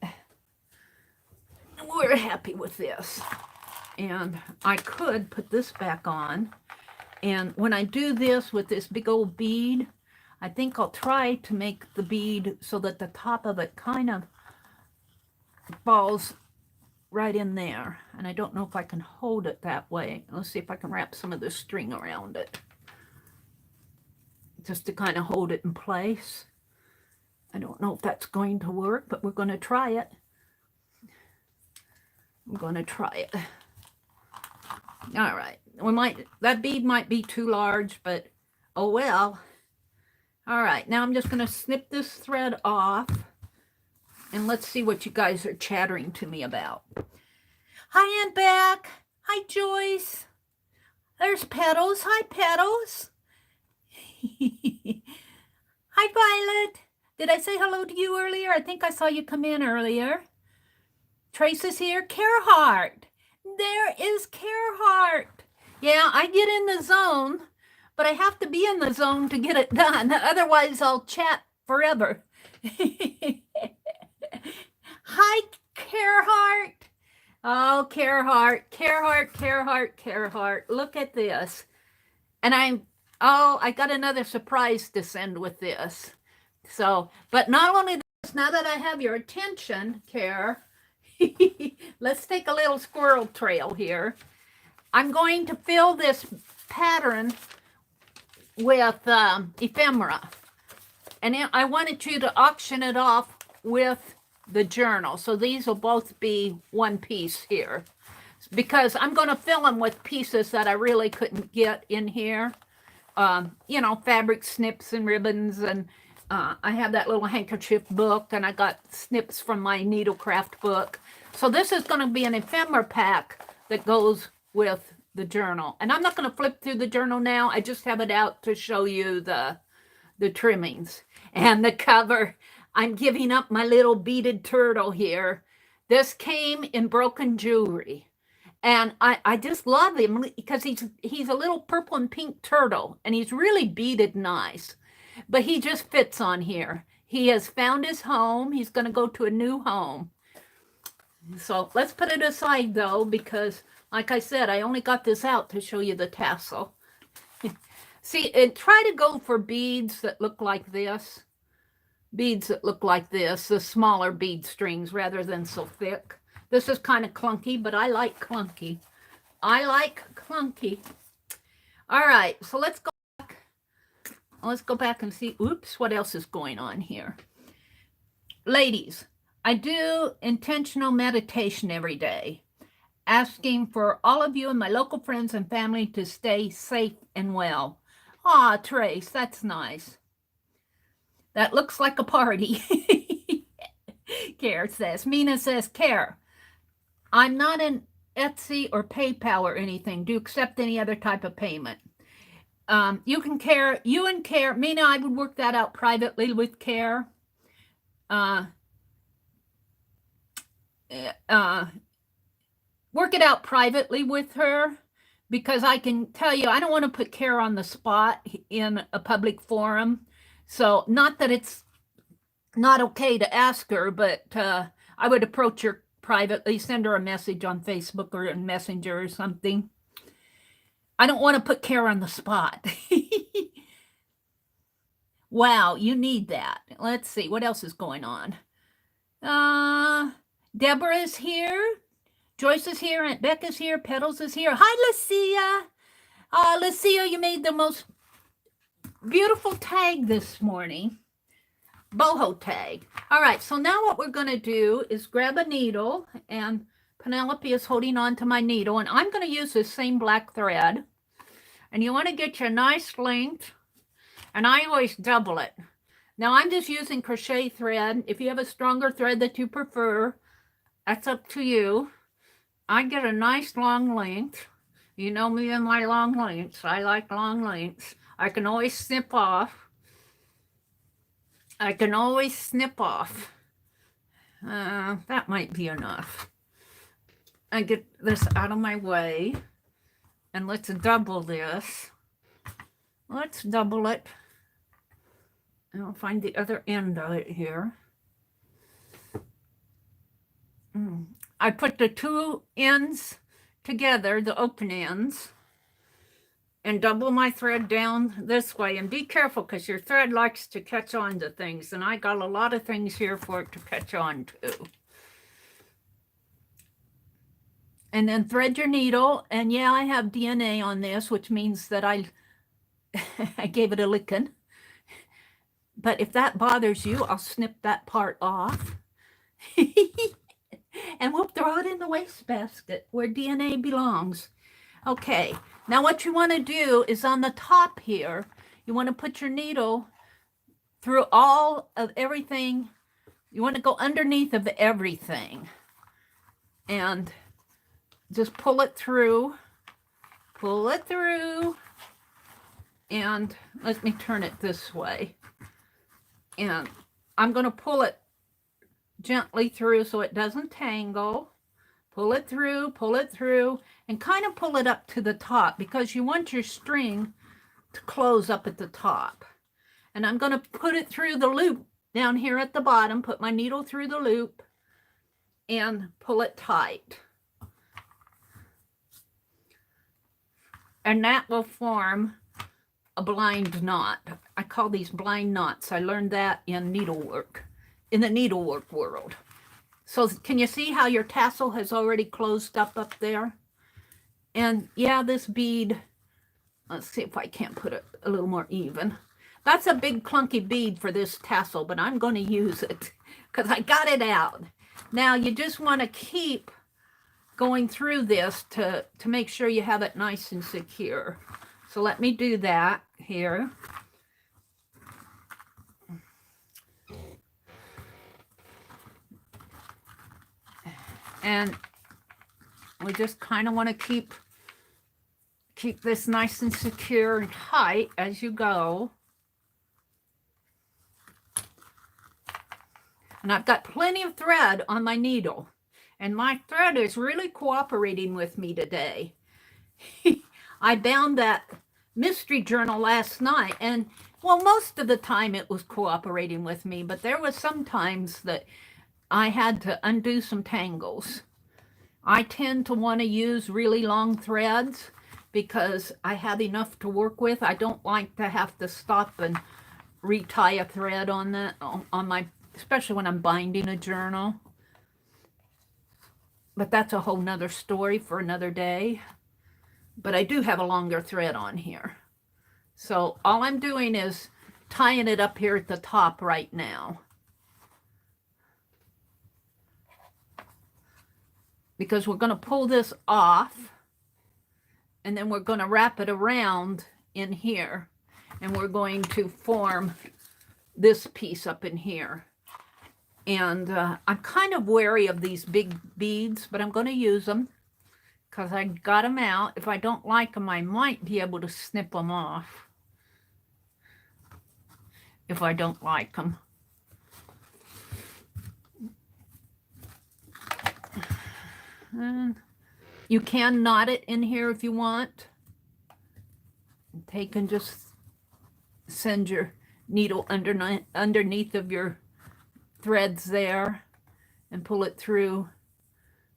We're happy with this. And I could put this back on. And when I do this with this big old bead, I think I'll try to make the bead so that the top of it kind of falls right in there. And I don't know if I can hold it that way. Let's see if I can wrap some of the string around it, just to kind of hold it in place. I don't know if that's going to work, but we're going to try it. I'm going to try it. All right. That bead might be too large, but oh well. All right. Now I'm just going to snip this thread off, and let's see what you guys are chattering to me about. Hi, Aunt Beck. Hi, Joyce. There's Petals. Hi, Petals. Hi, Violet. Did I say hello to you earlier? I think I saw you come in earlier. Trace is here. Carehart. There is Carehart. Yeah, I get in the zone, but I have to be in the zone to get it done. Otherwise, I'll chat forever. Hi, Carehart. Oh, Carehart. Carehart, Carehart, Carehart. Look at this. And I got another surprise to send with this. So, but not only this, now that I have your attention, Care, let's take a little squirrel trail here. I'm going to fill this pattern with ephemera. And I wanted you to auction it off with the journal. So these will both be one piece here, because I'm going to fill them with pieces that I really couldn't get in here. You know, fabric snips and ribbons, and I have that little handkerchief book, and I got snips from my needlecraft book. So this is going to be an ephemera pack that goes with the journal. And I'm not going to flip through the journal now. I just have it out to show you the trimmings and the cover. I'm giving up my little beaded turtle here. This came in broken jewelry. And I just love him because he's a little purple and pink turtle, and he's really beaded nice. But he just fits on here. He has found his home. He's going to go to a new home. So let's put it aside, though, because, like I said, I only got this out to show you the tassel. See, and try to go for beads that look like this. Beads that look like this, the smaller bead strings, rather than so thick. This is kind of clunky, but I like clunky. I like clunky. All right, so let's go back. Let's go back and see, oops, what else is going on here. Ladies, I do intentional meditation every day, asking for all of you and my local friends and family to stay safe and well. Aw, Trace, that's nice. That looks like a party. Care says. Mina says, Care, I'm not in Etsy or PayPal or anything. Do you accept any other type of payment? You and Care, Mina, I would work that out privately with Care. Work it out privately with her, because I can tell you, I don't want to put Care on the spot in a public forum. So, not that it's not okay to ask her, but I would approach her privately, send her a message on Facebook or in Messenger or something. I don't want to put Care on the spot. Wow, you need that. Let's see, what else is going on? Deborah is here. Joyce is here. Aunt Becca's here. Petals is here. Hi, Lucia. Lucia, you made the most beautiful tag this morning. Boho tag. All right, so now what we're going to do is grab a needle, and Penelope is holding on to my needle, and I'm going to use this same black thread. And you want to get your nice length, and I always double it. Now I'm just using crochet thread. If you have a stronger thread that you prefer, that's up to you. I get a nice long length. You know me and my long lengths. I like long lengths. I can always snip off. That might be enough. I get this out of my way. And let's double this. Let's double it. And I'll find the other end of it here. I put the two ends together, the open ends, and double my thread down this way. And be careful, because your thread likes to catch on to things, and I got a lot of things here for it to catch on to. And then thread your needle, and yeah, I have DNA on this, which means that I gave it a licking. But if that bothers you, I'll snip that part off. And we'll throw it in the wastebasket where DNA belongs. Okay, now what you want to do is on the top here, you want to put your needle through all of everything. You want to go underneath of everything. And just pull it through. And let me turn it this way. And I'm going to pull it gently through so it doesn't tangle. Pull it through, and kind of pull it up to the top, because you want your string to close up at the top. And I'm going to put it through the loop down here at the bottom, put my needle through the loop, and pull it tight. And that will form a blind knot. I call these blind knots. I learned that in needlework, in the needlework world. So can you see how your tassel has already closed up there? And yeah, this bead, let's see if I can't put it a little more even. That's a big clunky bead for this tassel, but I'm going to use it because I got it out. Now you just want to keep going through this to make sure you have it nice and secure. So let me do that here. And we just kind of want to keep this nice and secure and tight as you go. And I've got plenty of thread on my needle. And my thread is really cooperating with me today. I bound that mystery journal last night, and well, most of the time it was cooperating with me, but there was some times that I had to undo some tangles. I tend to want to use really long threads because I have enough to work with. I don't like to have to stop and retie a thread on that, on my, especially when I'm binding a journal. But that's a whole nother story for another day. But I do have a longer thread on here. So all I'm doing is tying it up here at the top right now. because we're going to pull this off, and then we're going to wrap it around in here, and we're going to form this piece up in here. And I'm kind of wary of these big beads, but I'm going to use them because I got them out. If I don't like them, I might be able to snip them off if I don't like them. And you can knot it in here if you want. Take and just send your needle underneath of your threads there and pull it through,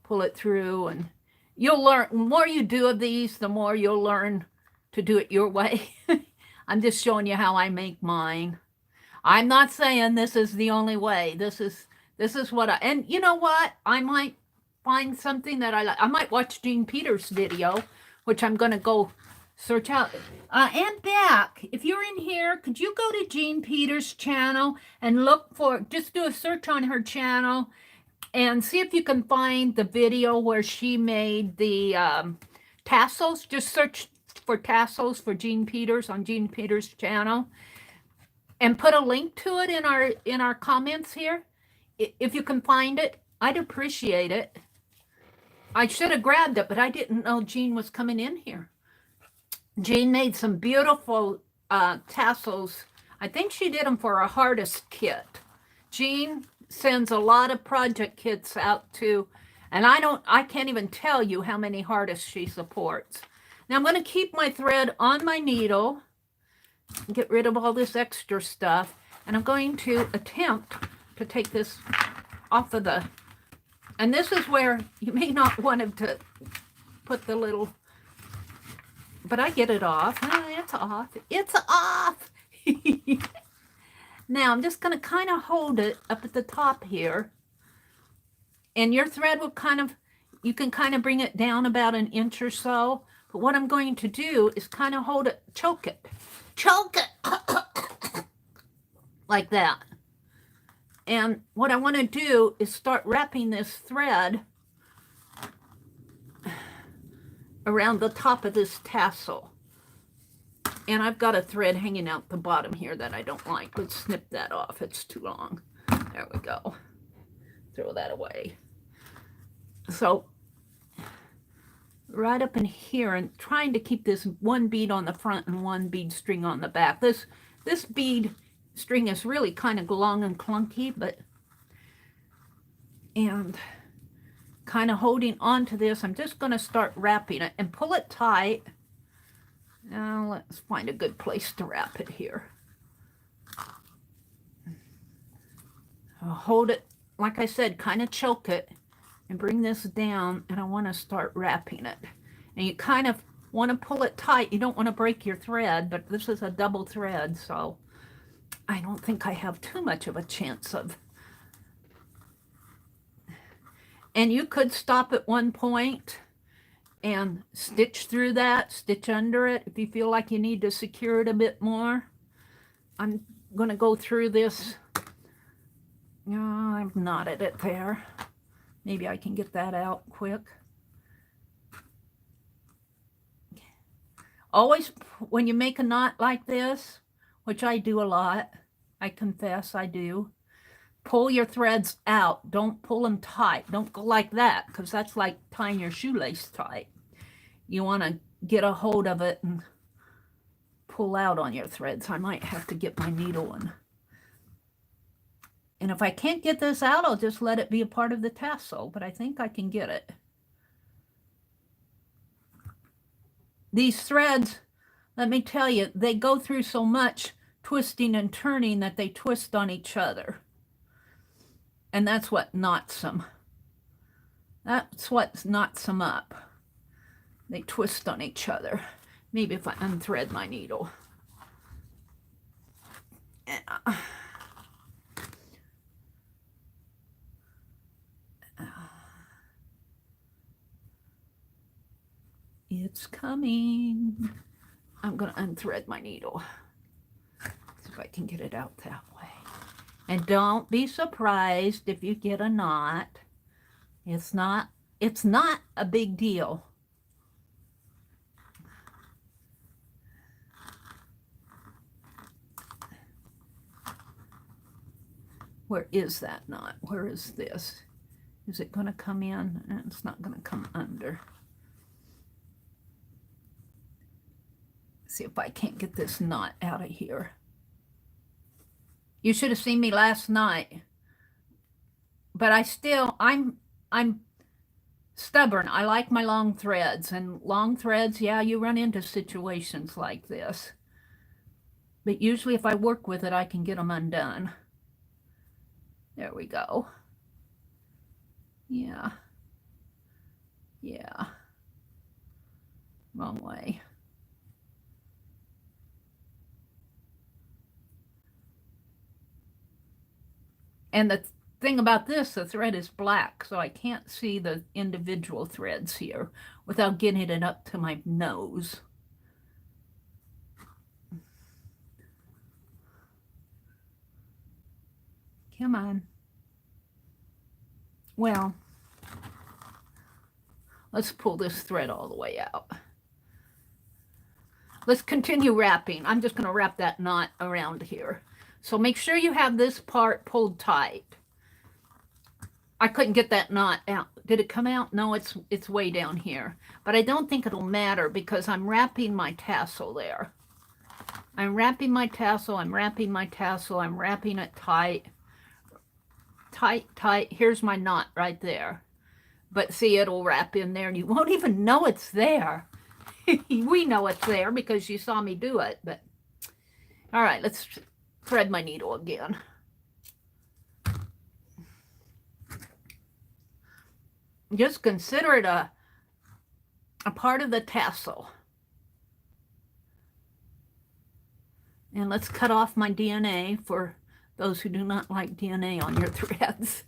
and you'll learn. The more you do of these, the more you'll learn to do it your way. I'm just showing you how I make mine. I'm not saying this is the only way. This is what I, and you know what? I might find something that I like. I might watch Jean Peters' video, which I'm going to go search out. And back, if you're in here, could you go to Jean Peters' channel and look for, just do a search on her channel and see if you can find the video where she made the tassels. Just search for tassels for Jean Peters on Jean Peters' channel and put a link to it in our comments here. If you can find it, I'd appreciate it. I should have grabbed it, but I didn't know Jean was coming in here. Jean made some beautiful tassels. I think she did them for a hardest kit. Jean sends a lot of project kits out to, and I can't even tell you how many artists she supports. Now I'm going to keep my thread on my needle, get rid of all this extra stuff, and I'm going to attempt to take this off of the, and this is where you may not want to put the little, but I get it off. It's off. It's off. Now I'm just going to kind of hold it up at the top here, and your thread will kind of, you can kind of bring it down about an inch or so. But what I'm going to do is kind of hold it, choke it like that. And what I want to do is start wrapping this thread around the top of this tassel. And I've got a thread hanging out the bottom here that I don't like. Let's snip that off. It's too long. There we go. Throw that away. So right up in here, and trying to keep this one bead on the front and one bead string on the back. This bead string is really kind of long and clunky, but, and kind of holding on to this, I'm just going to start wrapping it and pull it tight. Now let's find a good place to wrap it here. I'll hold it, like I said, kind of choke it and bring this down, and I want to start wrapping it. And you kind of want to pull it tight. You don't want to break your thread, but this is a double thread, so I don't think I have too much of a chance of. And you could stop at one point and stitch through that, stitch under it if you feel like you need to secure it a bit more. I'm going to go through this. I've knotted it there. Maybe I can get that out quick. Always, when you make a knot like this, which I do a lot, I confess I do, pull your threads out. Don't pull them tight. Don't go like that, because that's like tying your shoelace tight. You want to get a hold of it and pull out on your threads. I might have to get my needle and if I can't get this out, I'll just let it be a part of the tassel, but I think I can get it. These threads, let me tell you, they go through so much twisting and turning that they twist on each other. And that's what knots them. That's what knots them up. They twist on each other. Maybe if I unthread my needle. It's coming. I'm going to unthread my needle. See if I can get it out that way. And don't be surprised if you get a knot. It's it's not a big deal. Where is that knot? Where is this? Is it going to come in? It's not going to come under. See if I can't get this knot out of here. You should have seen me last night. But I'm stubborn. I like my long threads. And long threads, yeah, you run into situations like this. But usually if I work with it, I can get them undone. There we go. Yeah. Yeah. Wrong way. And the thing about this, the thread is black, so I can't see the individual threads here without getting it up to my nose. Come on. Well, let's pull this thread all the way out. Let's continue wrapping. I'm just going to wrap that knot around here. So make sure you have this part pulled tight. I couldn't get that knot out. Did it come out? No, it's way down here. But I don't think it'll matter because I'm wrapping my tassel there. I'm wrapping my tassel, I'm wrapping my tassel, I'm wrapping it tight. Tight, tight. Here's my knot right there. But see, it'll wrap in there and you won't even know it's there. We know it's there because you saw me do it. But all right, let's thread my needle again. Just consider it a part of the tassel. And let's cut off my DNA for those who do not like DNA on your threads.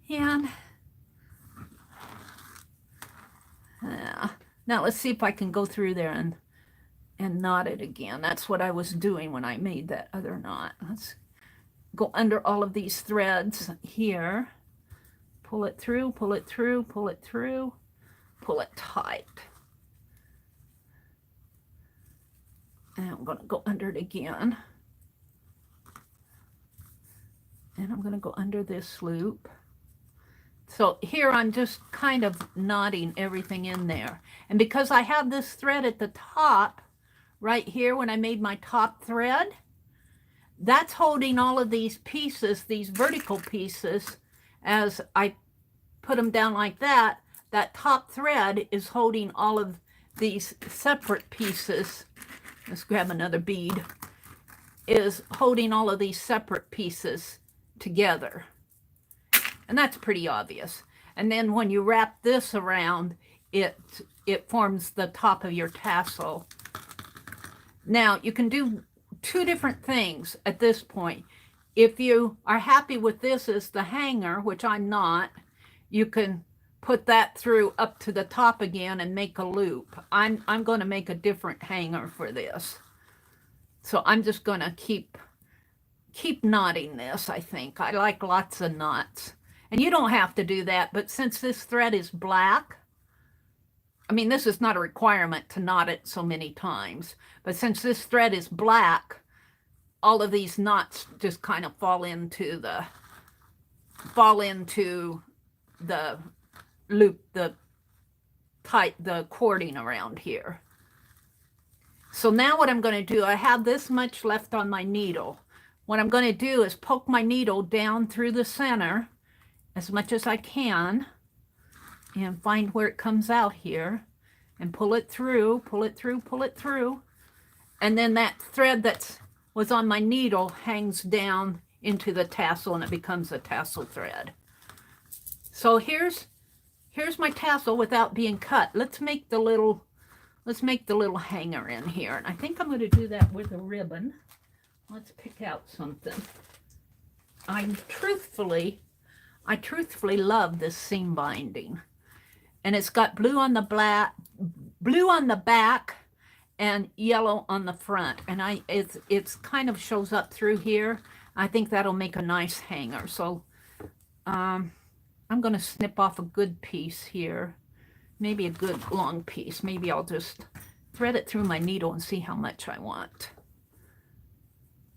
And now let's see if I can go through there and knot it again. That's what I was doing when I made that other knot. Let's go under all of these threads here. Pull it through, pull it through, pull it through, pull it tight. And I'm going to go under it again. And I'm going to go under this loop. So here I'm just kind of knotting everything in there. And because I have this thread at the top, right here when I made my top thread, that's holding all of these pieces, these vertical pieces, as I put them down like that. That top thread is holding all of these separate pieces. Let's grab another bead. Is holding all of these separate pieces together. And that's pretty obvious. And then when you wrap this around, it forms the top of your tassel. Now, you can do two different things at this point. If you are happy with this as the hanger, which I'm not, you can put that through up to the top again and make a loop. I'm going to make a different hanger for this. So I'm just going to keep knotting this, I think. I like lots of knots. And you don't have to do that, but since this thread is black, I mean, this is not a requirement to knot it so many times, but since this thread is black, all of these knots just kind of fall into the loop, the cording around here. So now what I'm going to do, I have this much left on my needle. What I'm going to do is poke my needle down through the center as much as I can and find where it comes out here and pull it through, pull it through, pull it through. And then that thread that was on my needle hangs down into the tassel and it becomes a tassel thread. So here's my tassel without being cut. Let's make the little hanger in here. And I think I'm going to do that with a ribbon. Let's pick out something. I truthfully love this seam binding. And it's got blue on the back and yellow on the front. And it's kind of shows up through here. I think that'll make a nice hanger. So I'm I'm going to snip off a good piece here. Maybe a good long piece. Maybe I'll just thread it through my needle and see how much I want.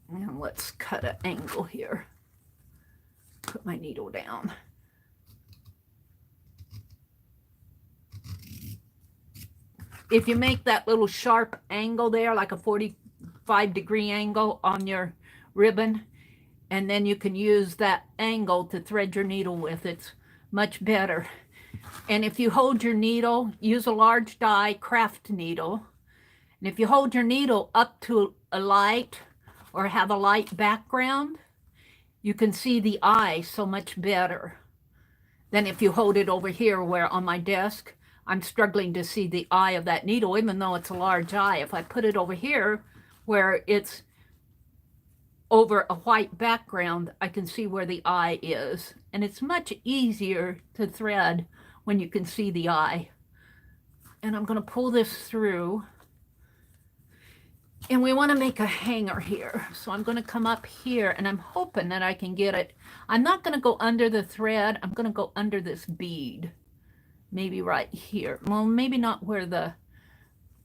And let's cut an angle here. Put my needle down. If you make that little sharp angle there, like a 45-degree angle on your ribbon, and then you can use that angle to thread your needle with, it's much better. And if you hold your needle, use a large die craft needle. And if you hold your needle up to a light or have a light background, you can see the eye so much better than if you hold it over here where on my desk, I'm struggling to see the eye of that needle, even though it's a large eye. If I put it over here where it's over a white background, I can see where the eye is. And it's much easier to thread when you can see the eye. And I'm going to pull this through. And we want to make a hanger here. So I'm going to come up here, and I'm hoping that I can get it. I'm not going to go under the thread. I'm going to go under this bead. Maybe right here. Well, maybe not where the...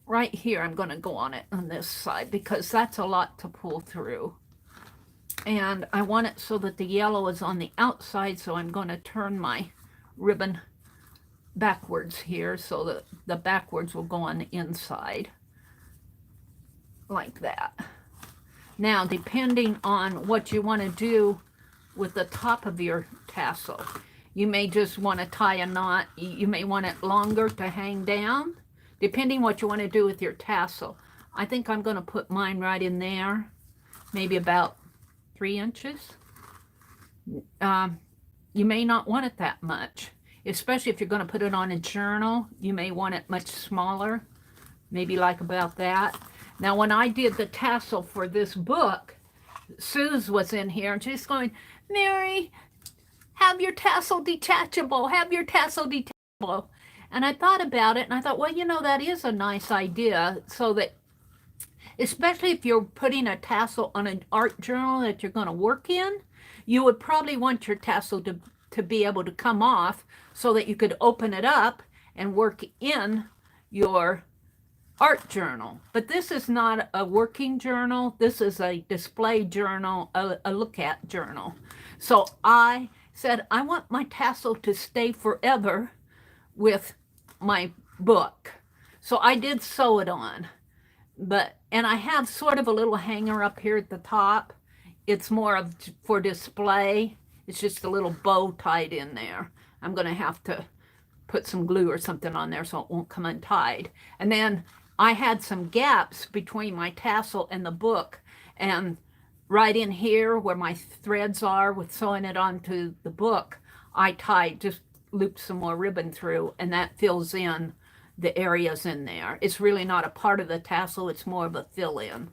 Right here, I'm going to go on it on this side, because that's a lot to pull through. And I want it so that the yellow is on the outside, so I'm going to turn my ribbon backwards here so that the backwards will go on the inside. Like that. Now, depending on what you want to do with the top of your tassel, you may just want to tie a knot. You may want it longer to hang down, depending what you want to do with your tassel. I think I'm going to put mine right in there, maybe about 3 inches. You may not want it that much, especially if you're going to put it on a journal. You may want it much smaller, maybe like about that. Now, when I did the tassel for this book, Suze was in here, and she's going, Mary, have your tassel detachable, have your tassel detachable. And I thought about it, and I thought, well, you know, that is a nice idea, so that, especially if you're putting a tassel on an art journal that you're going to work in, you would probably want your tassel to be able to come off so that you could open it up and work in your art journal. But this is not a working journal. This is a display journal, a look at journal. So I said, I want my tassel to stay forever with my book. So I did sew it on. And I have sort of a little hanger up here at the top. It's more of for display. It's just a little bow tied in there. I'm going to have to put some glue or something on there so it won't come untied. And then I had some gaps between my tassel and the book, and right in here where my threads are with sewing it onto the book, I just looped some more ribbon through, and that fills in the areas in there. It's really not a part of the tassel, it's more of a fill-in.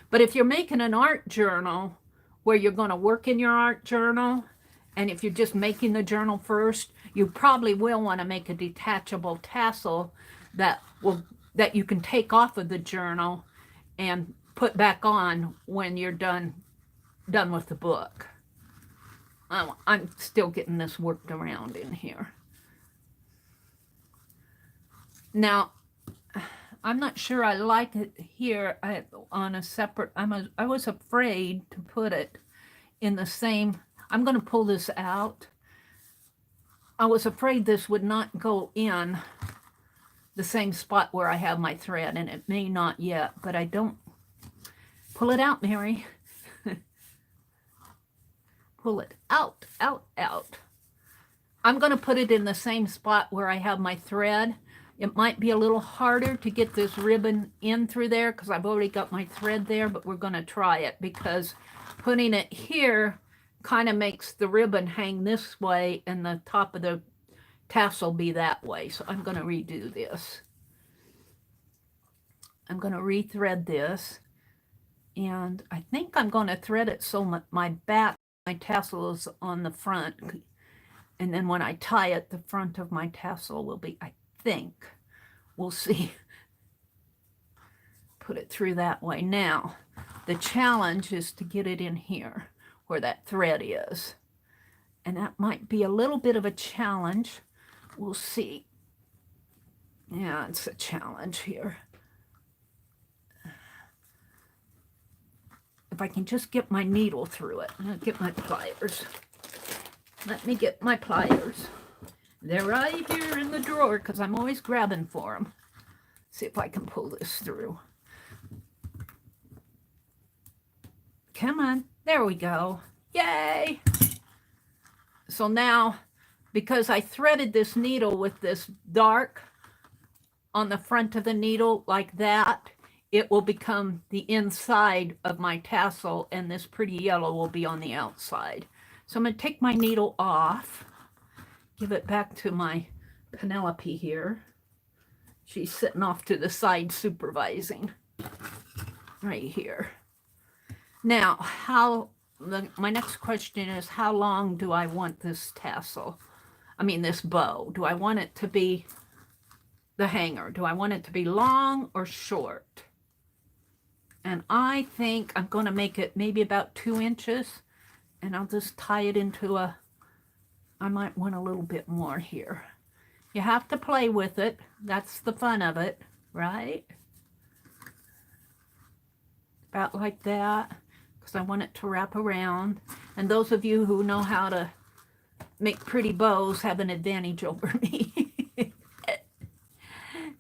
But if you're making an art journal where you're going to work in your art journal, and if you're just making the journal first, you probably will want to make a detachable tassel that you can take off of the journal and put back on when you're done with the book. I'm still getting this worked around in here. Now, I'm not sure I like it here on a separate, I was afraid to put it in the same, I'm going to pull this out. I was afraid this would not go in the same spot where I have my thread, and it may not yet, but I don't. Pull it out, Mary. Pull it out, out, out. I'm going to put it in the same spot where I have my thread. It might be a little harder to get this ribbon in through there because I've already got my thread there, but we're going to try it because putting it here kind of makes the ribbon hang this way and the top of the tassel be that way. So I'm going to redo this. I'm going to rethread this, and I think I'm going to thread it so my tassel is on the front, and then when I tie it, the front of my tassel will be, I think, we'll see. Put it through that way. Now, the challenge is to get it in here where that thread is. And that might be a little bit of a challenge. We'll see. Yeah, it's a challenge here. If I can just get my needle through it. I'll get my pliers. Let me get my pliers. They're right here in the drawer because I'm always grabbing for them. See if I can pull this through. Come on. There we go. Yay! So now, because I threaded this needle with this dark on the front of the needle like that, it will become the inside of my tassel, and this pretty yellow will be on the outside. So I'm going to take my needle off, give it back to my Penelope here. She's sitting off to the side supervising right here. Now, my next question is, how long do I want this tassel? I mean, this bow. Do I want it to be the hanger? Do I want it to be long or short? And I think I'm going to make it maybe about 2 inches. And I'll just tie it into I might want a little bit more here. You have to play with it. That's the fun of it, right? About like that. Because I want it to wrap around. And those of you who know how to make pretty bows have an advantage over me.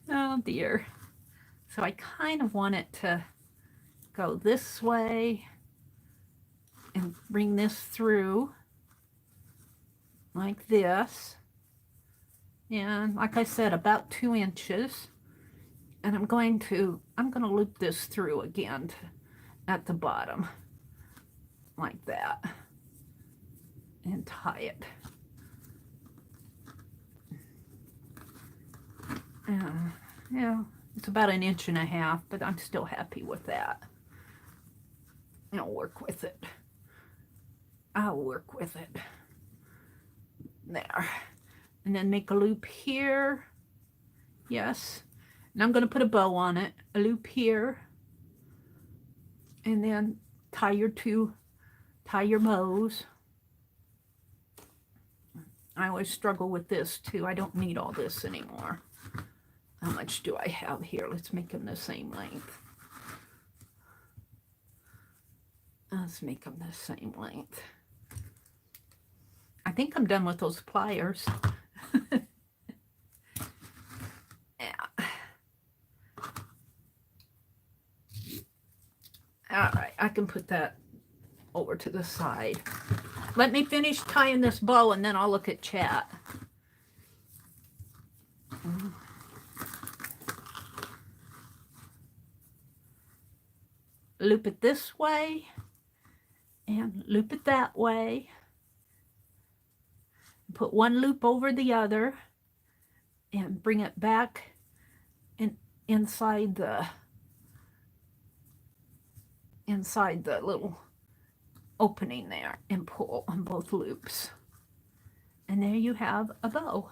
Oh dear. So I kind of want it to go this way and bring this through like this. And like I said, about 2 inches. And I'm going to loop this through again at the bottom. Like that, and tie it. Yeah, it's about 1.5 inches, but I'm still happy with that. I'll work with it. I'll work with it. There. And then make a loop here. Yes. And I'm going to put a bow on it. A loop here. And then tie your bows. I always struggle with this too. I don't need all this anymore. How much do I have here? Let's make them the same length. Let's make them the same length. I think I'm done with those pliers. Yeah. All right, I can put that over to the side. Let me finish tying this bow and then I'll look at chat. Loop it this way and loop it that way. Put one loop over the other and bring it back inside the little opening there and pull on both loops. And there you have a bow.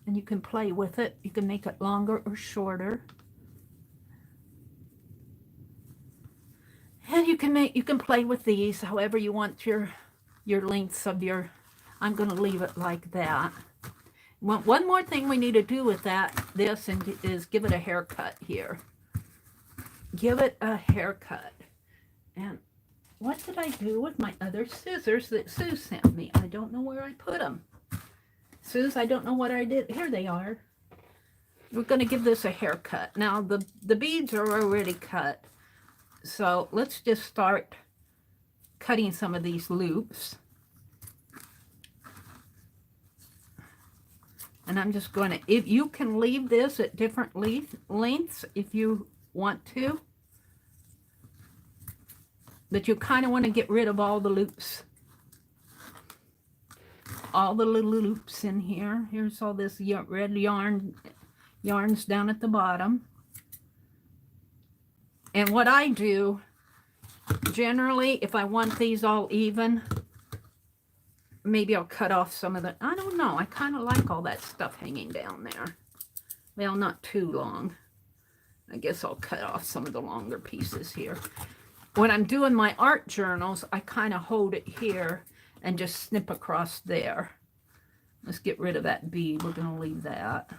And you can play with it. You can make it longer or shorter. And you can play with these however you want your lengths of your. I'm going to leave it like that. One more thing we need to do with this is give it a haircut here. Give it a haircut. And what did I do with my other scissors that Sue sent me? I don't know where I put them. Suze, I don't know what I did. Here they are. We're going to give this a haircut. Now, the beads are already cut. So let's just start cutting some of these loops. And I'm just going to, if you can leave this at different lengths if you want to. But you kind of want to get rid of all the loops. All the little loops in here. Here's all this red yarns down at the bottom. And what I do, generally, if I want these all even, maybe I'll cut off some of the, I don't know, I kind of like all that stuff hanging down there. Well, not too long. I guess I'll cut off some of the longer pieces here. When I'm doing my art journals, I kind of hold it here, and just snip across there. Let's get rid of that bead. We're going to leave that.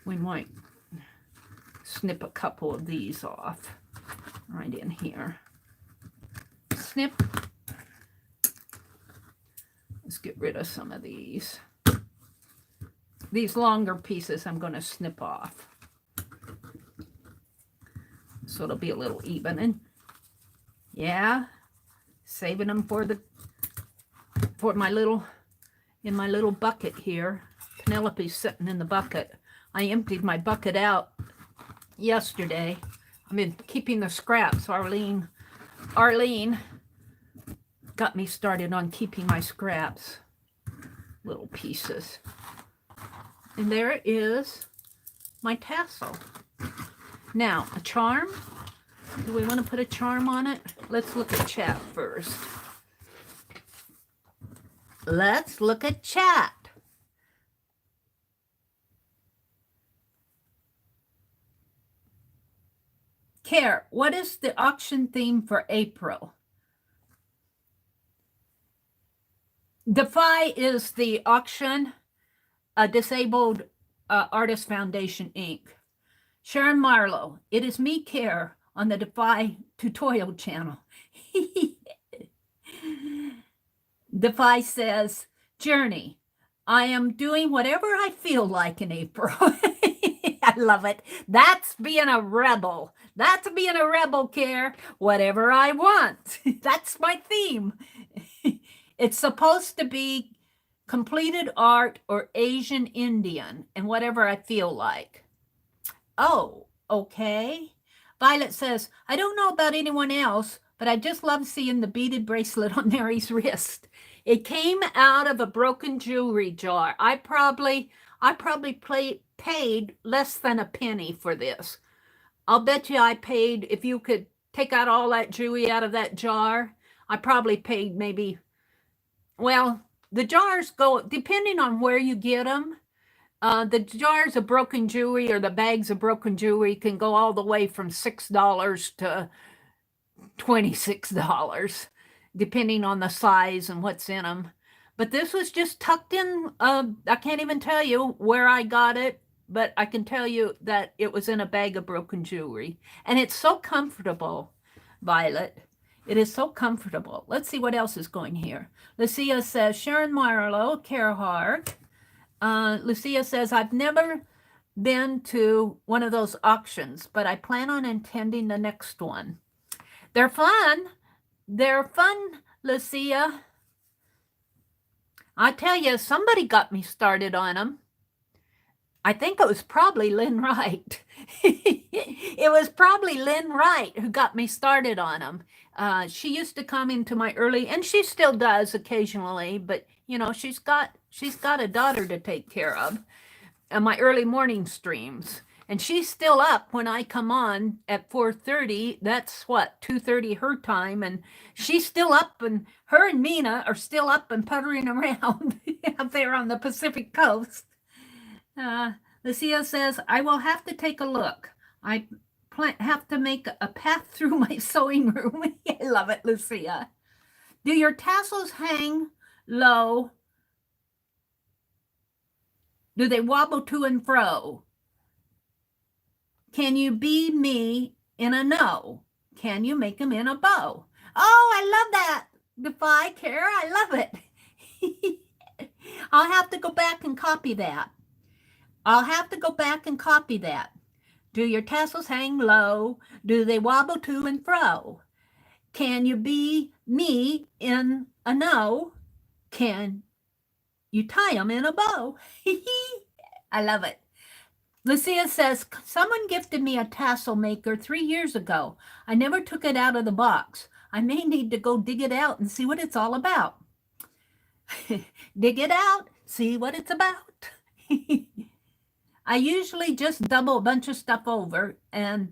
We might snip a couple of these off right in here. Snip. Let's get rid of some of these. These longer pieces I'm going to snip off. So it'll be a little even. And yeah, saving them for my little, in my little bucket here. Penelope's sitting in the bucket. I emptied my bucket out yesterday. I've been keeping the scraps. Arlene got me started on keeping my scraps, little pieces. And there is my tassel. Now, a charm. Do we want to put a charm on it? Let's look at chat first. Let's look at chat. Care, what is the auction theme for April? Defy is the auction, Disabled Artist Foundation, Inc. Sharon Marlowe, it is me, Care, on the Defy tutorial channel. Defy says, Journey, I am doing whatever I feel like in April. I love it. That's being a rebel. That's being a rebel, Care. Whatever I want. That's my theme. It's supposed to be completed art or Asian Indian and whatever I feel like. Oh, okay. Violet says, I don't know about anyone else, but I just love seeing the beaded bracelet on Mary's wrist. It came out of a broken jewelry jar. I probably paid less than a penny for this. I'll bet you I paid, if you could take out all that jewelry out of that jar, I probably paid maybe, well, the jars go, depending on where you get them, the jars of broken jewelry or the bags of broken jewelry can go all the way from $6 to $26, depending on the size and what's in them. But this was just tucked in, I can't even tell you where I got it, but I can tell you that it was in a bag of broken jewelry. And it's so comfortable, Violet. It is so comfortable. Let's see what else is going here. Lucia says, Sharon Marlowe, Carhart. Lucia says, I've never been to one of those auctions, but I plan on attending the next one. They're fun. They're fun, Lucia. I tell you, somebody got me started on them. I think it was probably Lynn Wright. It was probably Lynn Wright who got me started on them. She used to come into my early, and she still does occasionally, but you know, she's got a daughter to take care of. My early morning streams, and she's still up when I come on at 4:30. That's what, 2:30 her time, and she's still up, and her and Mina are still up and puttering around up there on the Pacific coast. Lucia says, I will have to take a look. I have to make a path through my sewing room. I love it, Lucia. Do your tassels hang low? Do they wobble to and fro? Can you be me in a no? Can you make them in a bow? Oh, I love that. Defy Care, I love it. I'll have to go back and copy that. Do your tassels hang low? Do they wobble to and fro? Can you be me in a no? Can you tie them in a bow? I love it. Lucia says, someone gifted me a tassel maker 3 years ago. I never took it out of the box. I may need to go dig it out and see what it's all about. Dig it out, see what it's about. I usually just double a bunch of stuff over and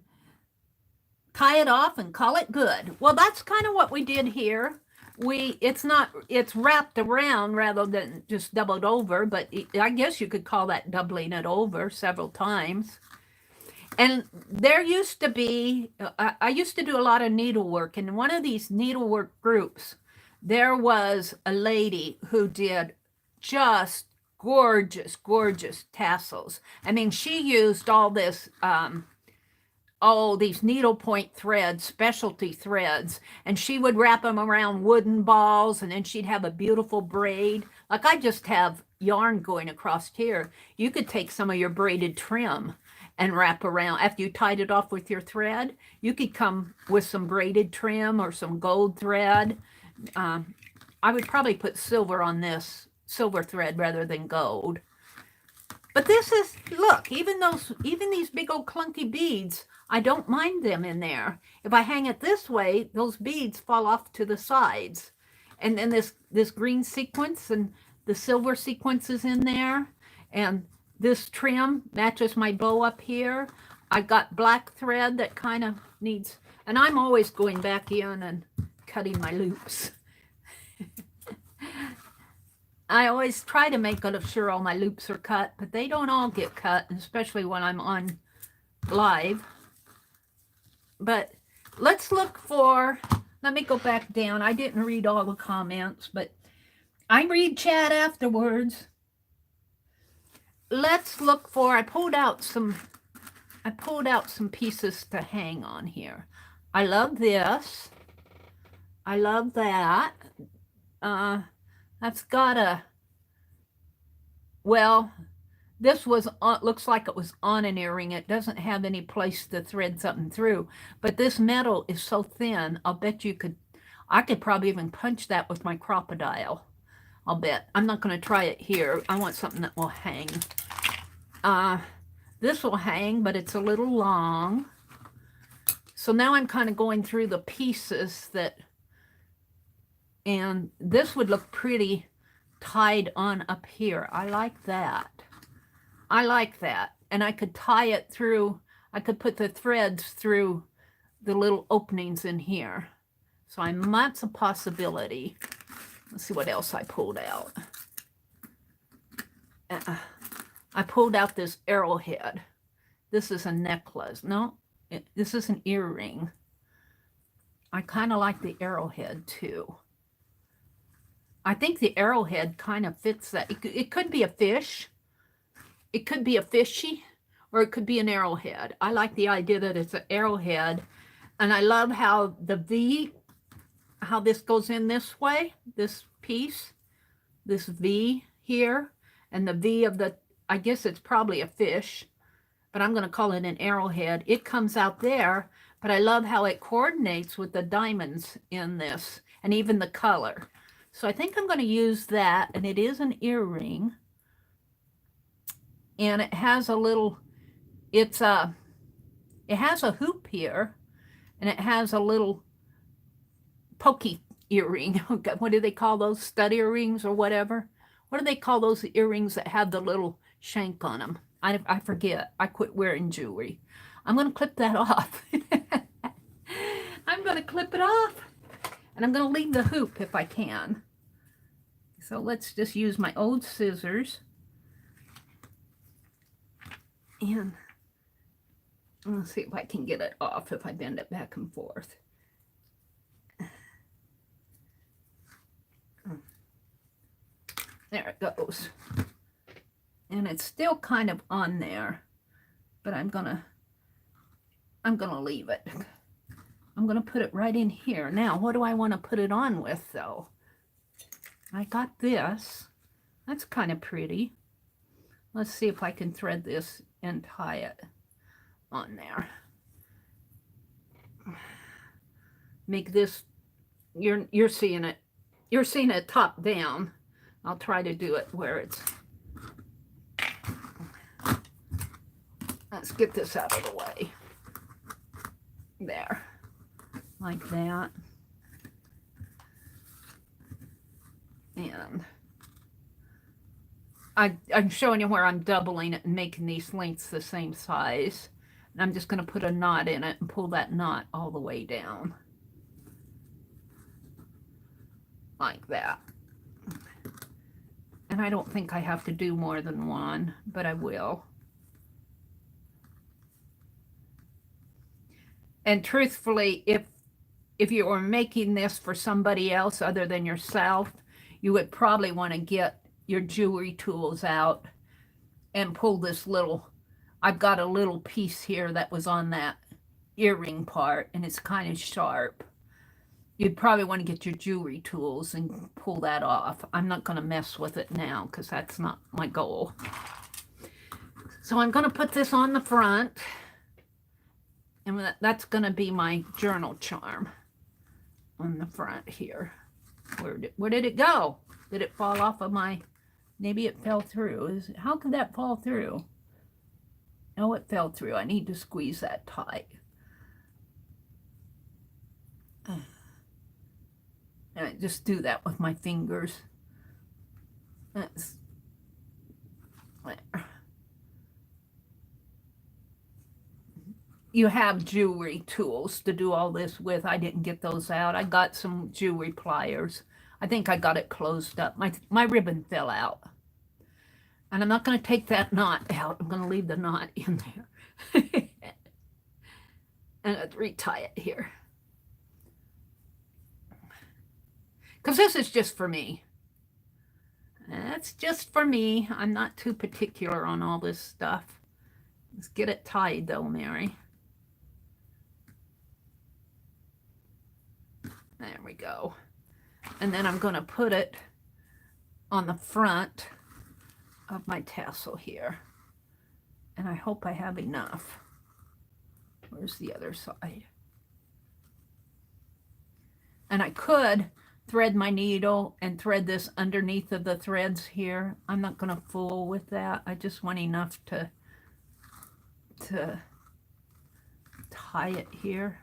tie it off and call it good. Well, that's kind of what we did here. It's wrapped around rather than just doubled over, but I guess you could call that doubling it over several times. And there used to be, I used to do a lot of needlework, and one of these needlework groups there was a lady who did just gorgeous, gorgeous tassels. I mean, she used all this, all these needlepoint threads, specialty threads, and she would wrap them around wooden balls, and then she'd have a beautiful braid. Like I just have yarn going across here. You could take some of your braided trim and wrap around after you tied it off with your thread. You could come with some braided trim or some gold thread. I would probably put silver on this, silver thread rather than gold. But this is, look, even these big old clunky beads, I don't mind them in there. If I hang it this way, those beads fall off to the sides. And then this green sequence and the silver sequence is in there. And this trim matches my bow up here. I've got black thread that kind of needs, and I'm always going back in and cutting my loops. I always try to make sure all my loops are cut, but they don't all get cut, especially when I'm on live. But let's look for, let me go back down. I didn't read all the comments, but I read chat afterwards. Let's look for, I pulled out some pieces to hang on here. I love this. I love that. That's got a, well, this was looks like it was on an earring. It doesn't have any place to thread something through, but this metal is so thin, I'll bet I could probably even punch that with my crocodile. I'll bet. I'm not going to try it here. I want something that will hang. This will hang, but it's a little long. So now I'm kind of going through the pieces that, and this would look pretty tied on up here. I like that. I like that. And I could tie it through, I could put the threads through the little openings in here. So that's a possibility. Let's see what else I pulled out. I pulled out this arrowhead. This is a necklace. No, this is an earring. I kind of like the arrowhead too. I think the arrowhead kind of fits that. It could be a fish. It could be a fishy, or it could be an arrowhead. I like the idea that it's an arrowhead. And I love how the V, how this goes in this way, this piece, this V here, and the V of the, I guess it's probably a fish, but I'm going to call it an arrowhead. It comes out there, but I love how it coordinates with the diamonds in this, and even the color. So I think I'm going to use that, and it is an earring, and it has a little, it has a hoop here, and it has a little pokey earring. What do they call those, stud earrings or whatever? What do they call those earrings that have the little shank on them? I forget. I quit wearing jewelry. I'm going to clip that off. I'm going to clip it off. And I'm going to leave the hoop if I can. So let's just use my old scissors. And let's see if I can get it off if I bend it back and forth. There it goes. And it's still kind of on there, but I'm gonna leave it. I'm gonna put it right in here. Now, what do I want to put it on with though? I got this. That's kind of pretty. Let's see if I can thread this and tie it on there. Make this, you're seeing it. You're seeing it top down. I'll try to do it where it's, let's get this out of the way. There, like that. And I'm showing you where I'm doubling it and making these lengths the same size. And I'm just going to put a knot in it and pull that knot all the way down. Like that. And I don't think I have to do more than one, but I will. And truthfully, if if you were making this for somebody else other than yourself, you would probably want to get your jewelry tools out and pull this little, I've got a little piece here that was on that earring part, and it's kind of sharp. You'd probably want to get your jewelry tools and pull that off. I'm not going to mess with it now because that's not my goal. So I'm going to put this on the front, and that's going to be my journal charm on the front here. Where did it go? Did it fall off of my, maybe it fell through. How could that fall through? Oh, it fell through. I need to squeeze that tight. And I just do that with my fingers. That's there. You have jewelry tools to do all this with. I didn't get those out. I got some jewelry pliers. I think I got it closed up. My ribbon fell out. And I'm not going to take that knot out. I'm going to leave the knot in there. And I'd retie it here. Because this is just for me. That's just for me. I'm not too particular on all this stuff. Let's get it tied though, Mary. There we go. And then I'm going to put it on the front of my tassel here. And I hope I have enough. Where's the other side? And I could thread my needle and thread this underneath of the threads here. I'm not going to fool with that. I just want enough to tie it here.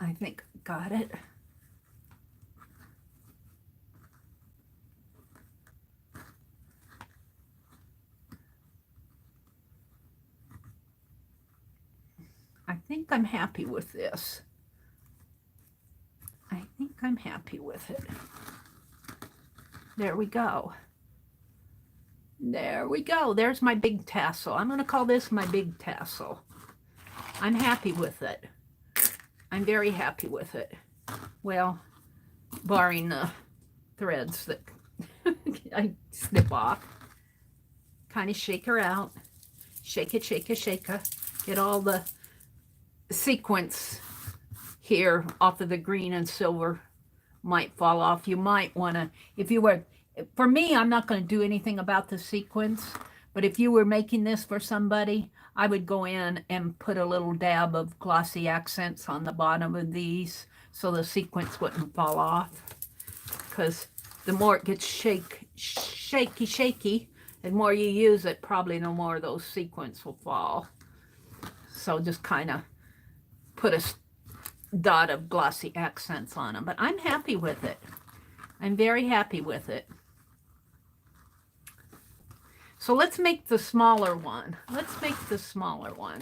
I think I got it. I think I'm happy with this. I think I'm happy with it. There we go. There we go. There's my big tassel. I'm going to call this my big tassel. I'm happy with it. I'm very happy with it. Well, barring the threads that I snip off. Kind of shake her out. Shake it, shake it, shake it. Get all the sequence here off of the green and silver might fall off. You might want to, if you were, for me, I'm not going to do anything about the sequence, but if you were making this for somebody, I would go in and put a little dab of glossy accents on the bottom of these so the sequence wouldn't fall off, because the more it gets shaky, the more you use it, probably the more those sequins will fall. So just kind of put a dot of glossy accents on them. But I'm happy with it. I'm very happy with it. So let's make the smaller one. Let's make the smaller one.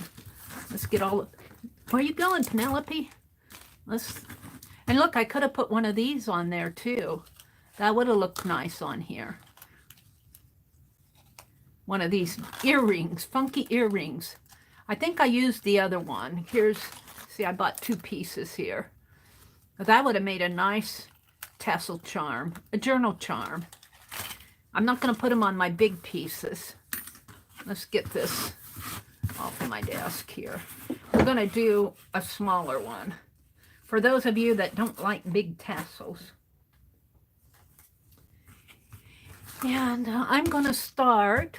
Let's get all of... Where are you going, Penelope? And look, I could have put one of these on there too. That would have looked nice on here. One of these earrings, funky earrings. I think I used the other one. Here's, see, I bought two pieces here. But that would have made a nice tassel charm, a journal charm. I'm not going to put them on my big pieces. Let's get this off of my desk here. We're going to do a smaller one. For those of you that don't like big tassels. And I'm going to start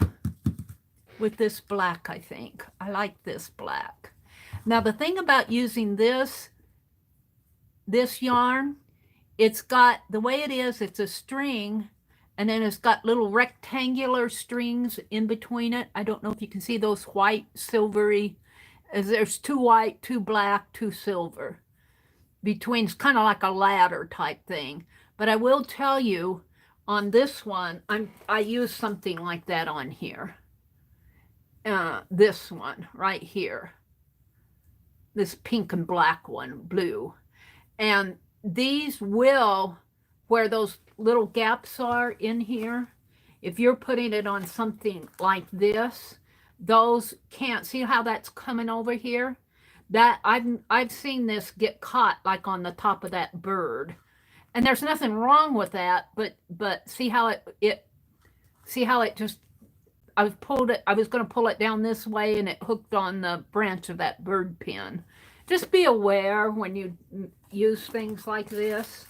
with this black, I think. I like this black. Now, the thing about using this yarn, it's got, the way it is, it's a string, and then it's got little rectangular strings in between it. I don't know if you can see those white, silvery, as there's two white, two black, two silver. Between, it's kind of like a ladder type thing. But I will tell you, on this one, I use something like that on here. This one right here. This pink and black one, blue. And these will, where those little gaps are in here, if you're putting it on something like this, those can't see how that's coming over here. That I've seen this get caught like on the top of that bird, and there's nothing wrong with that. But see how it just, I was going to pull it down this way, and it hooked on the branch of that bird pin. Just be aware when you use things like this.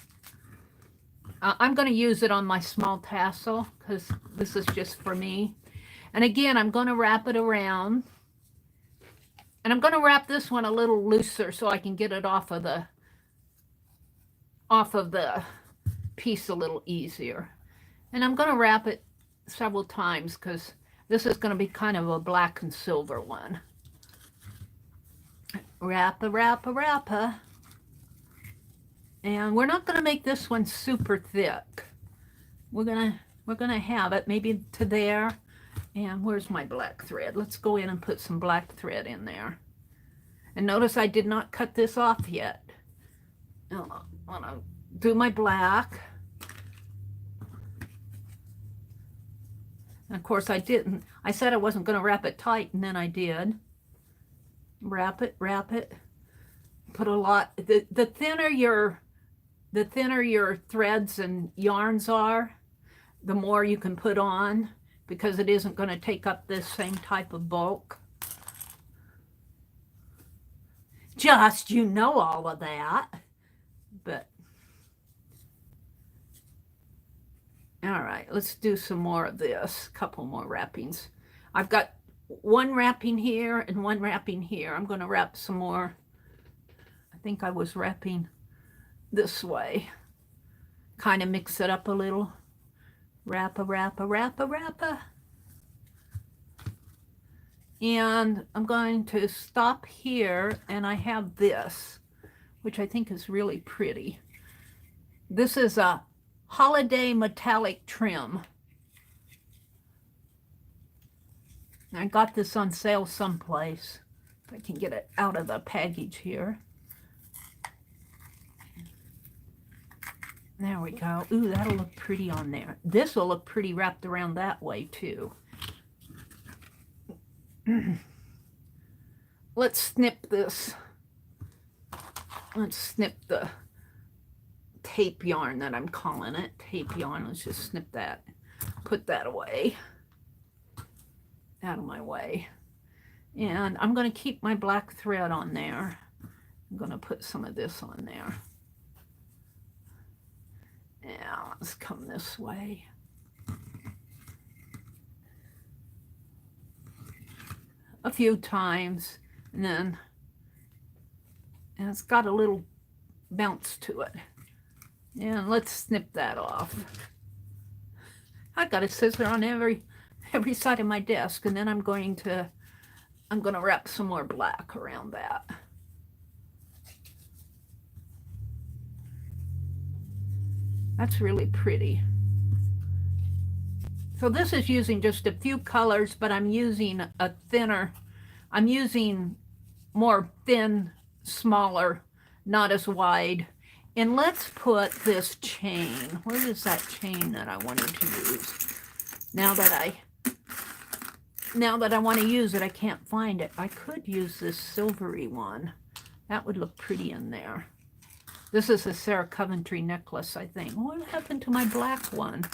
I'm going to use it on my small tassel because this is just for me. And again, I'm going to wrap it around. And I'm going to wrap this one a little looser so I can get it off of the piece a little easier. And I'm going to wrap it several times because this is going to be kind of a black and silver one. Wrap-a, wrap-a, wrap-a. And we're not going to make this one super thick. We're gonna have it maybe to there. And where's my black thread? Let's go in and put some black thread in there. And notice I did not cut this off yet. I want to do my black. And of course I didn't. I said I wasn't going to wrap it tight, and then I did. Wrap it, wrap it. Put a lot. The thinner your threads and yarns are, the more you can put on, because it isn't going to take up this same type of bulk. Just, you know all of that. But, all right, let's do some more of this. A couple more wrappings. I've got one wrapping here and one wrapping here. I'm going to wrap some more. I think I was wrapping this way. Kind of mix it up a little. Wrap-a, wrap-a, wrap-a, wrap-a. And I'm going to stop here, and I have this, which I think is really pretty. This is a holiday metallic trim. I got this on sale someplace. If I can get it out of the package here. There we go. Ooh, that'll look pretty on there. This will look pretty wrapped around that way too. Let's snip this. Let's snip the tape yarn that I'm calling it. Tape yarn. Let's just snip that. Put that away. Out of my way. And I'm going to keep my black thread on there. I'm going to put some of this on there. Now, let's come this way. A few times, and then it's got a little bounce to it. And let's snip that off. I got a scissor on every side of my desk, and then I'm going to wrap some more black around that. That's really pretty. So this is using just a few colors, but I'm using I'm using more thin, smaller, not as wide. And let's put this chain. Where is that chain that I wanted to use? Now that I want to use it, I can't find it. I could use this silvery one. That would look pretty in there. This is a Sarah Coventry necklace, I think. What happened to my black one?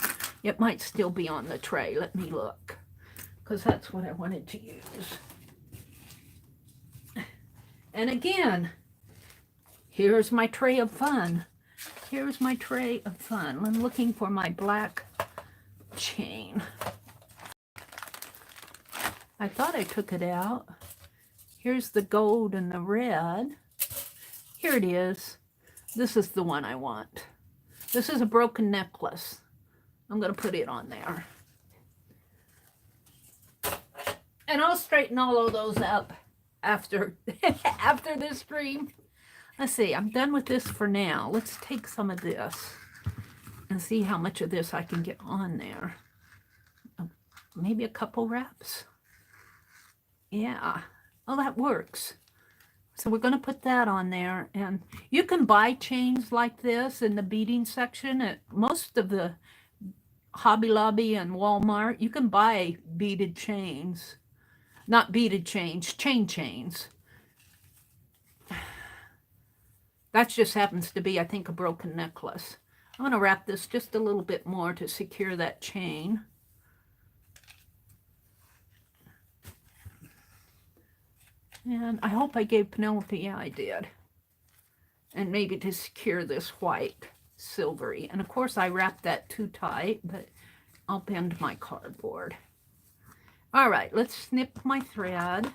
It might still be on the tray. Let me look, because that's what I wanted to use. And again, here's my tray of fun. Here's my tray of fun. I'm looking for my black chain. I thought I took it out. Here's the gold and the red. Here it is. This is the one I want. This is a broken necklace. I'm going to put it on there. And I'll straighten all of those up after this stream. Let's see, I'm done with this for now. Let's take some of this and see how much of this I can get on there. Maybe a couple wraps. Yeah, well, that works. So we're going to put that on there. And you can buy chains like this in the beading section at most of the Hobby Lobby and Walmart. You can buy beaded chains. not beaded chains, chains. That just happens to be, I think, a broken necklace. I'm going to wrap this just a little bit more to secure that chain. And I hope I gave Penelope, yeah, I did. And maybe to secure this white silvery. And of course I wrapped that too tight, but I'll bend my cardboard. All right, let's snip my thread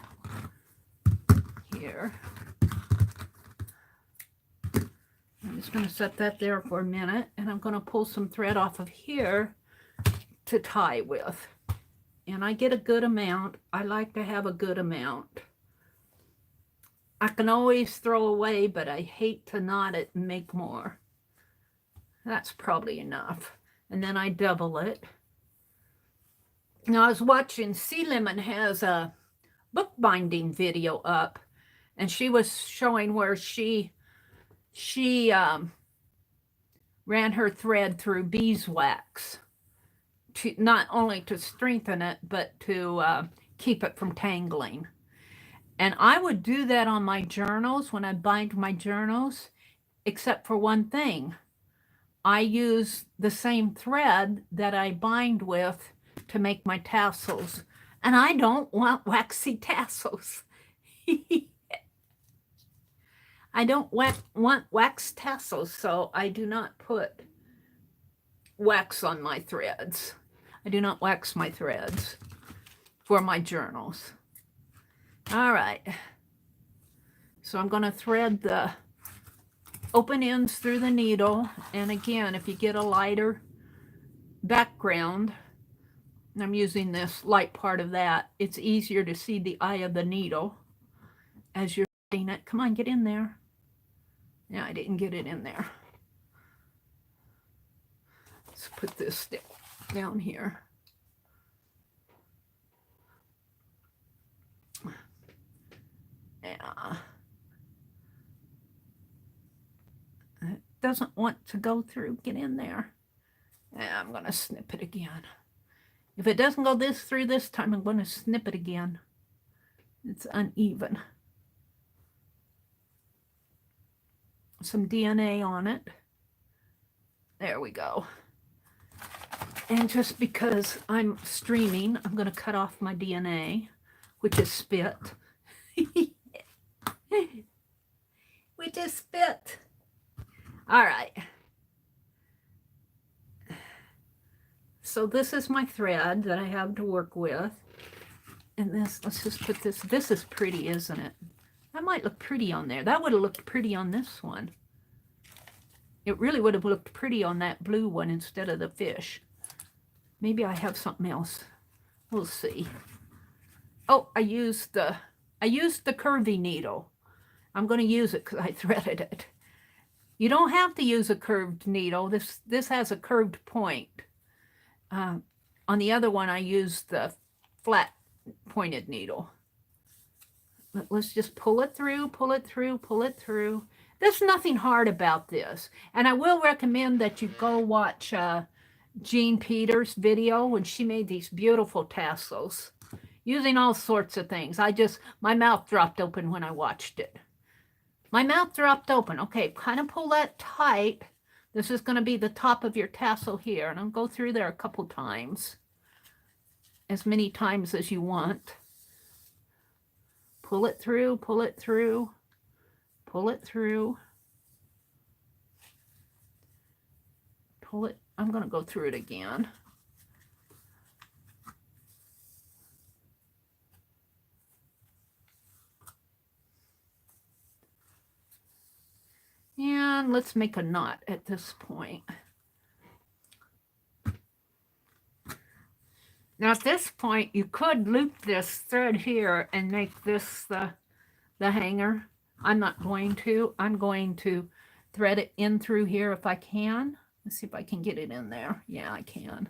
here. I'm just going to set that there for a minute, and I'm going to pull some thread off of here to tie with. And I get a good amount. I like to have a good amount. I can always throw away, but I hate to knot it and make more. That's probably enough. And then I double it. Now I was watching Sea Lemon has a bookbinding video up, and she was showing where she ran her thread through beeswax, to not only to strengthen it, but to keep it from tangling. And I would do that on my journals when I bind my journals, except for one thing. I use the same thread that I bind with to make my tassels, and I don't want waxy tassels. I don't want wax tassels, so I do not put wax on my threads. I do not wax my threads for my journals. All right. So I'm going to thread the open ends through the needle. And again, if you get a lighter background, I'm using this light part of that, it's easier to see the eye of the needle as you're threading it. Come on, get in there. Yeah, I didn't get it in there. Let's put this down here. Yeah. It doesn't want to go through. Get in there. Yeah, I'm going to snip it again. If it doesn't go through this time, I'm going to snip it again. It's uneven. Some DNA on it. There we go. And just because I'm streaming, I'm going to cut off my DNA, which is spit. Which is spit. All right. So this is my thread that I have to work with. And this, let's just put this. This is pretty, isn't it? That might look pretty on there. That would have looked pretty on this one. It really would have looked pretty on that blue one instead of the fish. Maybe I have something else. We'll see. Oh, I used the curvy needle. I'm going to use it because I threaded it. You don't have to use a curved needle. This has a curved point. On the other one, I used the flat pointed needle. But let's just pull it through, pull it through, pull it through. There's nothing hard about this. And I will recommend that you go watch Jean Peters' video when she made these beautiful tassels using all sorts of things. My mouth dropped open when I watched it. My mouth dropped open. Okay, kind of pull that tight. This is going to be the top of your tassel here. And I'll go through there a couple times. As many times as you want. Pull it through, pull it through, pull it through. Pull it. I'm going to go through it again. And let's make a knot at this point. Now at this point, you could loop this thread here and make this the hanger. I'm not going to. I'm going to thread it in through here if I can. Let's see if I can get it in there. Yeah, I can.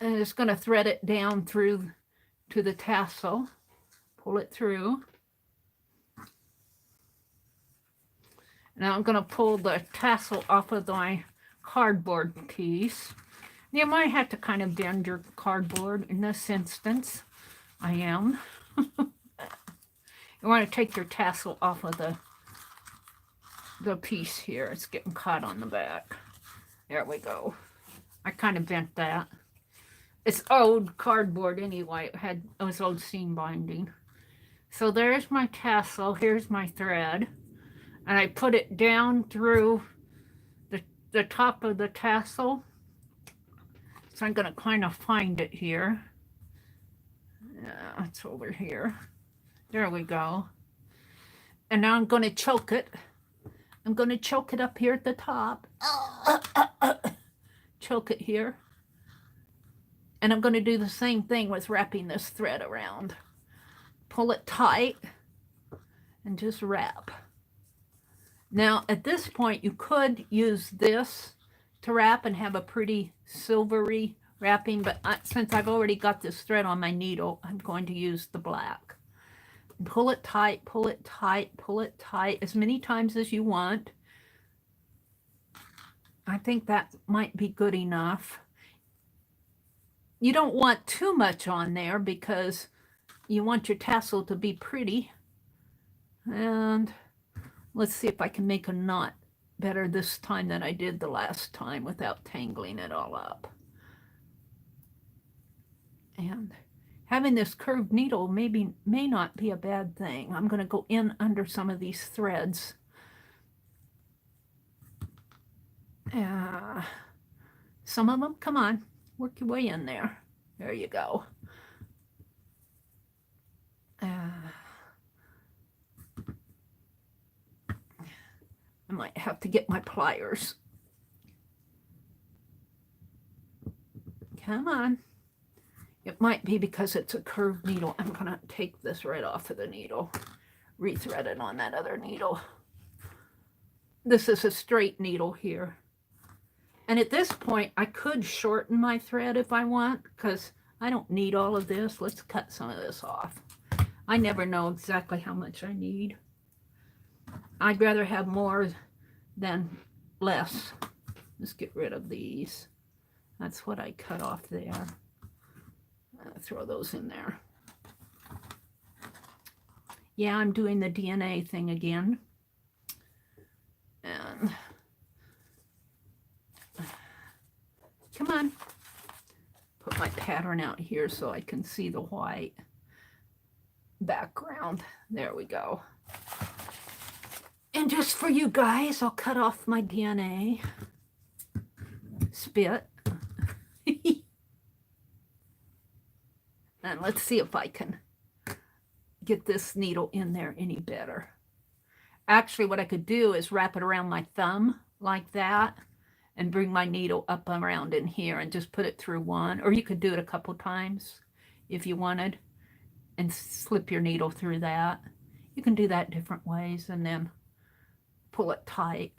And it's going to thread it down through to the tassel. Pull it through. Now I'm going to pull the tassel off of my cardboard piece. You might have to kind of bend your cardboard in this instance. I am. You want to take your tassel off of the piece here. It's getting caught on the back. There we go. I kind of bent that. It's old cardboard anyway. It was old seam binding. So there's my tassel. Here's my thread. And I put it down through the top of the tassel. So I'm going to kind of find it here. Yeah, it's over here. There we go. And now I'm going to choke it. I'm going to choke it up here at the top. Choke it here. And I'm going to do the same thing with wrapping this thread around. Pull it tight and just wrap. Now, at this point, you could use this to wrap and have a pretty silvery wrapping, but since I've already got this thread on my needle, I'm going to use the black. Pull it tight, pull it tight, pull it tight as many times as you want. I think that might be good enough. You don't want too much on there because you want your tassel to be pretty. And let's see if I can make a knot better this time than I did the last time without tangling it all up. And having this curved needle may not be a bad thing. I'm going to go in under some of these threads. Some of them, come on, work your way in there. There you go. I might have to get my pliers. Come on. It might be because it's a curved needle. I'm going to take this right off of the needle, rethread it on that other needle. This is a straight needle here. And at this point, I could shorten my thread if I want, because I don't need all of this. Let's cut some of this off. I never know exactly how much I need. I'd rather have more than less. Let's get rid of these. That's what I cut off there. Throw those in there. Yeah, I'm doing the DNA thing again. And come on. Put my pattern out here so I can see the white background. There we go. And just for you guys, I'll cut off my DNA. Spit. And let's see if I can get this needle in there any better. Actually, what I could do is wrap it around my thumb like that and bring my needle up around in here and just put it through one. Or you could do it a couple times if you wanted and slip your needle through that. You can do that different ways and then pull it tight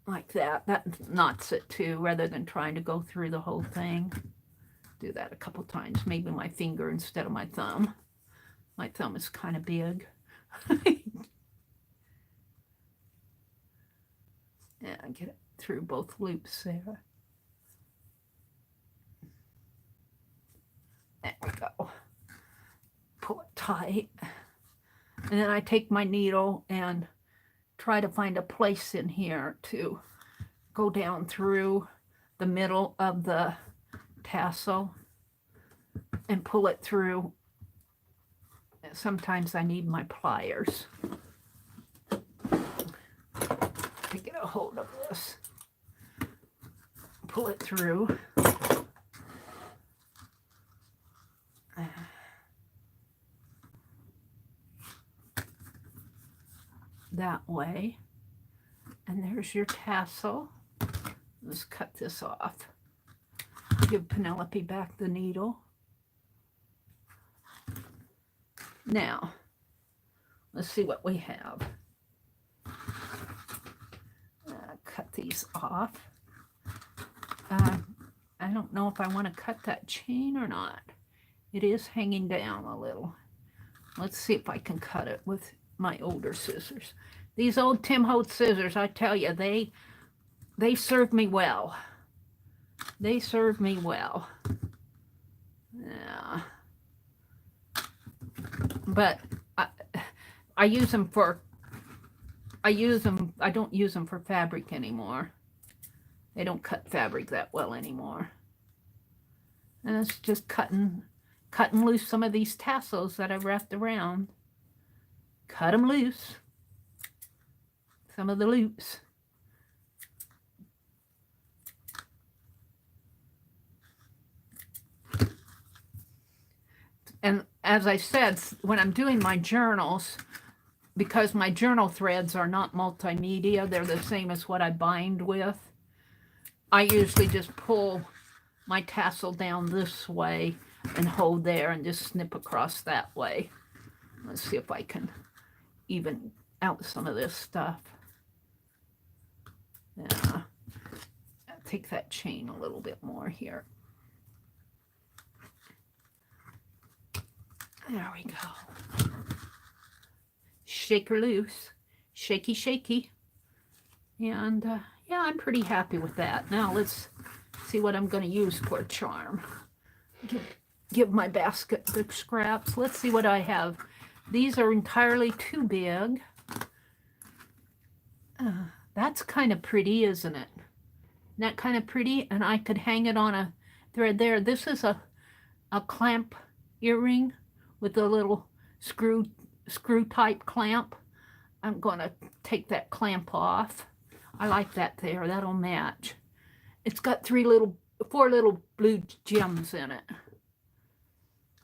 like that. That knots it too, rather than trying to go through the whole thing. Do that a couple times, maybe my finger instead of my thumb. My thumb is kind of big. Yeah, get it through both loops there. There we go. Pull it tight. And then I take my needle and try to find a place in here to go down through the middle of the tassel and pull it through. Sometimes I need my pliers to get a hold of this. Pull it through. That way. And there's your tassel. Let's cut this off. Give Penelope back the needle. Now, let's see what we have. Cut these off. I don't know if I want to cut that chain or not. It is hanging down a little. Let's see if I can cut it with my older scissors. These old Tim Holtz scissors, I tell you, they serve me well. They serve me well. Yeah. But I use them for, I don't use them for fabric anymore. They don't cut fabric that well anymore. And it's just cutting loose some of these tassels that I've wrapped around. Cut them loose. Some of the loops. And as I said, when I'm doing my journals, because my journal threads are not multimedia, they're the same as what I bind with, I usually just pull my tassel down this way and hold there and just snip across that way. Let's see if I can even out some of this stuff. Yeah. I'll take that chain a little bit more here. There we go. Shake her loose. Shaky, shaky. And yeah, I'm pretty happy with that. Now let's see what I'm going to use for a charm. Give my basket the scraps. Let's see what I have. These are entirely too big. That's kind of pretty, isn't it? Isn't that kind of pretty? And I could hang it on a thread there. This is a clamp earring with a little screw type clamp. I'm going to take that clamp off. I like that there. That'll match. It's got 4 little blue gems in it.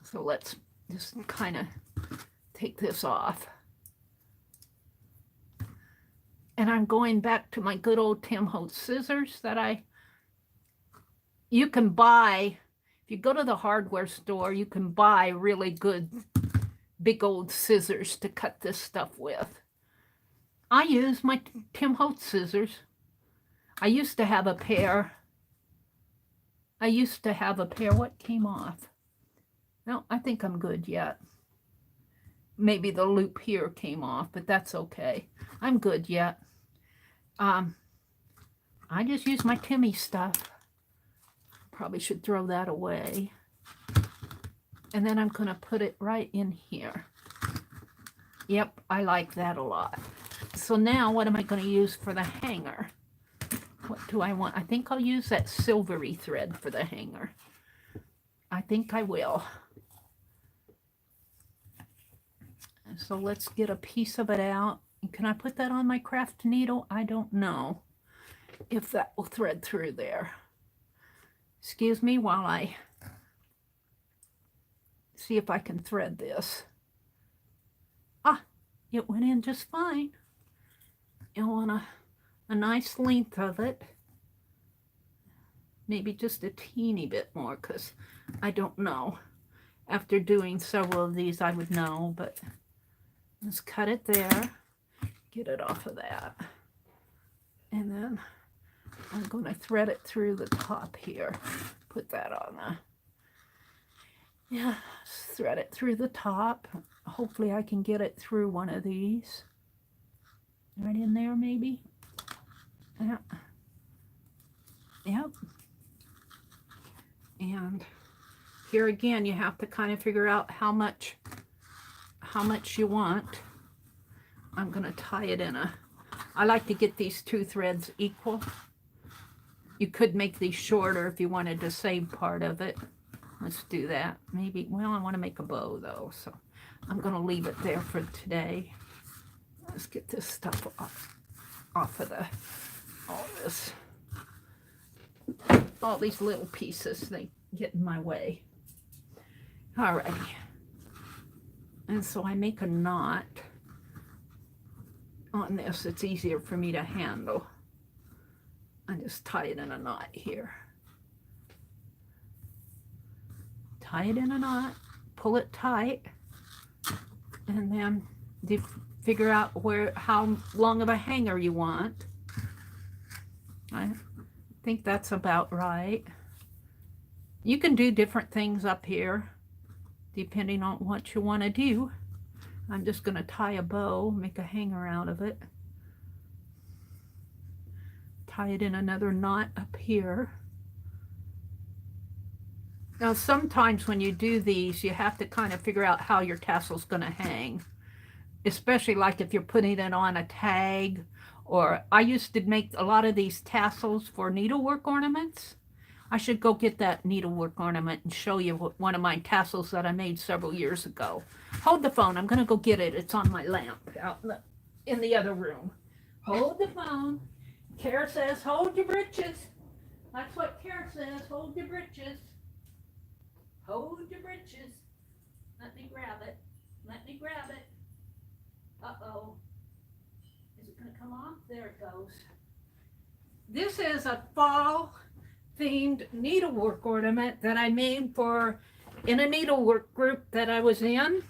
So let's just kind of take this off. And I'm going back to my good old Tim Holtz scissors that you can buy. If you go to the hardware store, you can buy really good big old scissors to cut this stuff with. I use my Tim Holtz scissors. I used to have a pair. What came off? No, I think I'm good yet. Maybe the loop here came off, but that's okay. I'm good yet. I just use my Timmy stuff. Probably should throw that away. And then I'm going to put it right in here. Yep, I like that a lot. So now what am I going to use for the hanger? What do I want? I think I'll use that silvery thread for the hanger. I think I will. So let's get a piece of it out. Can I put that on my craft needle? I don't know if that will thread through there. Excuse me while I see if I can thread this. Ah, it went in just fine. You want a nice length of it. Maybe just a teeny bit more, because I don't know. After doing several of these, I would know, but let's cut it there. Get it off of that. And then I'm going to thread it through the top here. Put that on yeah, thread it through the top. Hopefully I can get it through one of these. Right in there, maybe. Yeah. Yep. And here again, you have to kind of figure out how much you want. I'm going to tie it in I like to get these 2 threads equal. You could make these shorter if you wanted to save part of it. Let's do that. Maybe, well, I want to make a bow though, so I'm going to leave it there for today. Let's get this stuff off of all these little pieces. They get in my way. Alrighty. And so I make a knot on this. It's easier for me to handle. I just tie it in a knot here. Tie it in a knot, pull it tight, and then figure out how long of a hanger you want. I think that's about right. You can do different things up here depending on what you want to do. I'm just going to tie a bow, make a hanger out of it. Tie it in another knot up here. Now, sometimes when you do these, you have to kind of figure out how your tassel's going to hang, especially like if you're putting it on a tag. Or I used to make a lot of these tassels for needlework ornaments. I should go get that needlework ornament and show you one of my tassels that I made several years ago. Hold the phone. I'm going to go get it. It's on my lamp out in the other room. Hold the phone. Kara says, hold your britches. That's what Kara says. Hold your britches. Hold your britches. Let me grab it. Let me grab it. Uh-oh. Is it going to come off? There it goes. This is a fall themed needlework ornament that I made in a needlework group that I was in.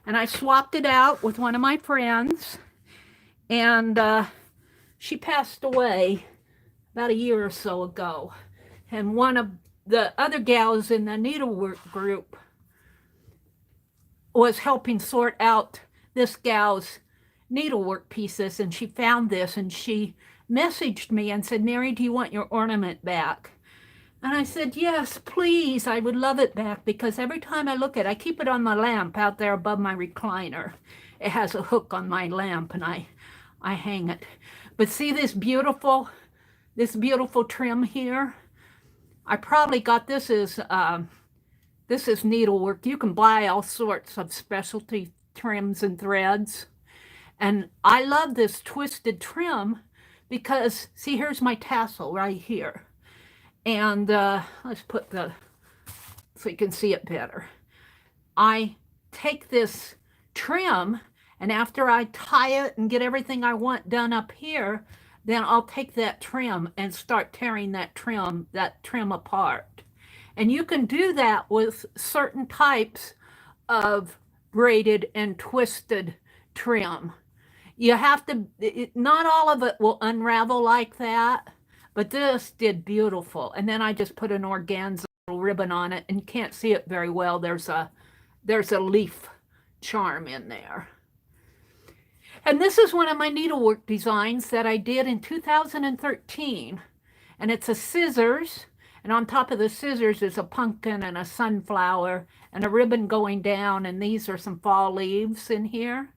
And I swapped it out with one of my friends. And she passed away about a year or so ago. And one of the other gals in the needlework group was helping sort out this gal's needlework pieces, and she found this and she messaged me and said, Mary, do you want your ornament back? And I said, yes, please, I would love it back, because every time I look at it, I keep it on my lamp out there above my recliner. It has a hook on my lamp and I hang it. But see this beautiful trim here? I probably got this is needlework. You can buy all sorts of specialty trims and threads. And I love this twisted trim because, see, here's my tassel right here. And let's put so you can see it better. I take this trim, and after I tie it and get everything I want done up here, then I'll take that trim and start tearing that trim apart. And you can do that with certain types of braided and twisted trim. You have to, not all of it will unravel like that, but this did beautiful. And then I just put an organza ribbon on it, and you can't see it very well. There's a leaf charm in there. And this is one of my needlework designs that I did in 2013. And it's a scissors, and on top of the scissors is a pumpkin and a sunflower and a ribbon going down, and these are some fall leaves in here.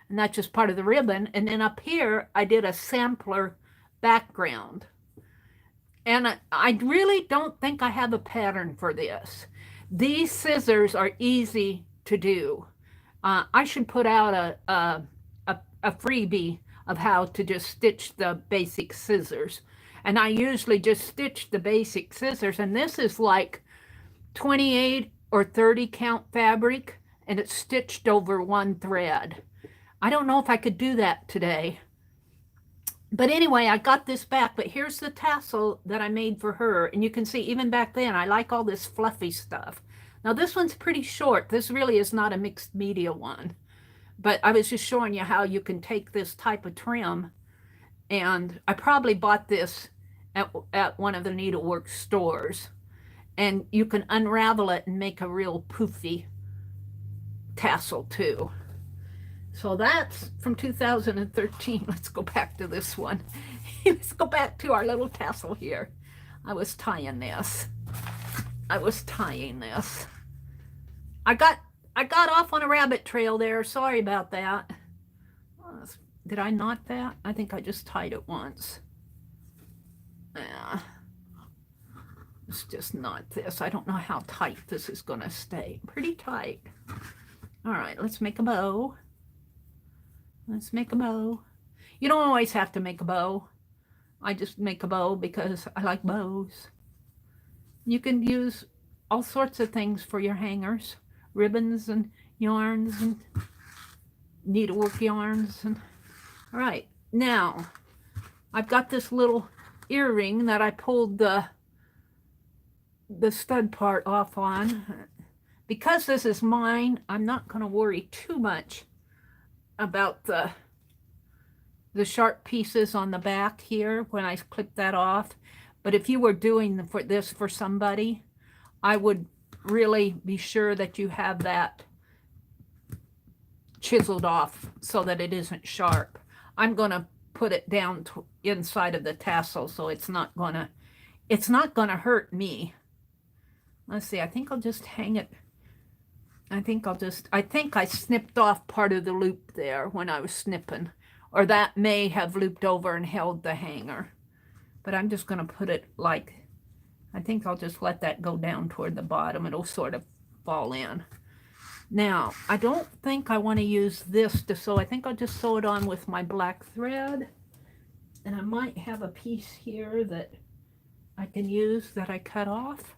And that's just part of the ribbon. And then up here, I did a sampler background. And I really don't think I have a pattern for this. These scissors are easy to do. I should put out a freebie of how to just stitch the basic scissors. And I usually just stitch the basic scissors. And this is like 28 or 30 count fabric, and it's stitched over one thread. I don't know if I could do that today. But anyway, I got this back. But here's the tassel that I made for her. And you can see even back then, I like all this fluffy stuff. Now this one's pretty short. This really is not a mixed media one. But I was just showing you how you can take this type of trim. And I probably bought this at one of the needlework stores. And you can unravel it and make a real poofy tassel too. So that's from 2013. Let's go back to this one. Let's go back to our little tassel here. I was tying this. I got off on a rabbit trail there. Sorry about that. Did I knot that? I think I just tied it once. Yeah. Let's just knot this. I don't know how tight this is going to stay. Pretty tight. All right, let's make a bow. Let's make a bow. You don't always have to make a bow. I just make a bow because I like bows. You can use all sorts of things for your hangers. Ribbons and yarns and needlework yarns. And all right, now I've got this little earring that I pulled the stud part off on. Because this is mine, I'm not going to worry too much about the sharp pieces on the back here when I clip that off. But if you were doing this for somebody, I would really be sure that you have that chiseled off so that it isn't sharp. I'm going to put it down inside of the tassel, so it's not going to hurt me. Let's see, I think I'll just hang it. I think I snipped off part of the loop there when I was snipping, or that may have looped over and held the hanger. But I'm just going to put it like, I think I'll just let that go down toward the bottom. It'll sort of fall in. Now, I don't think I want to use this to sew. I think I'll just sew it on with my black thread. And I might have a piece here that I can use that I cut off.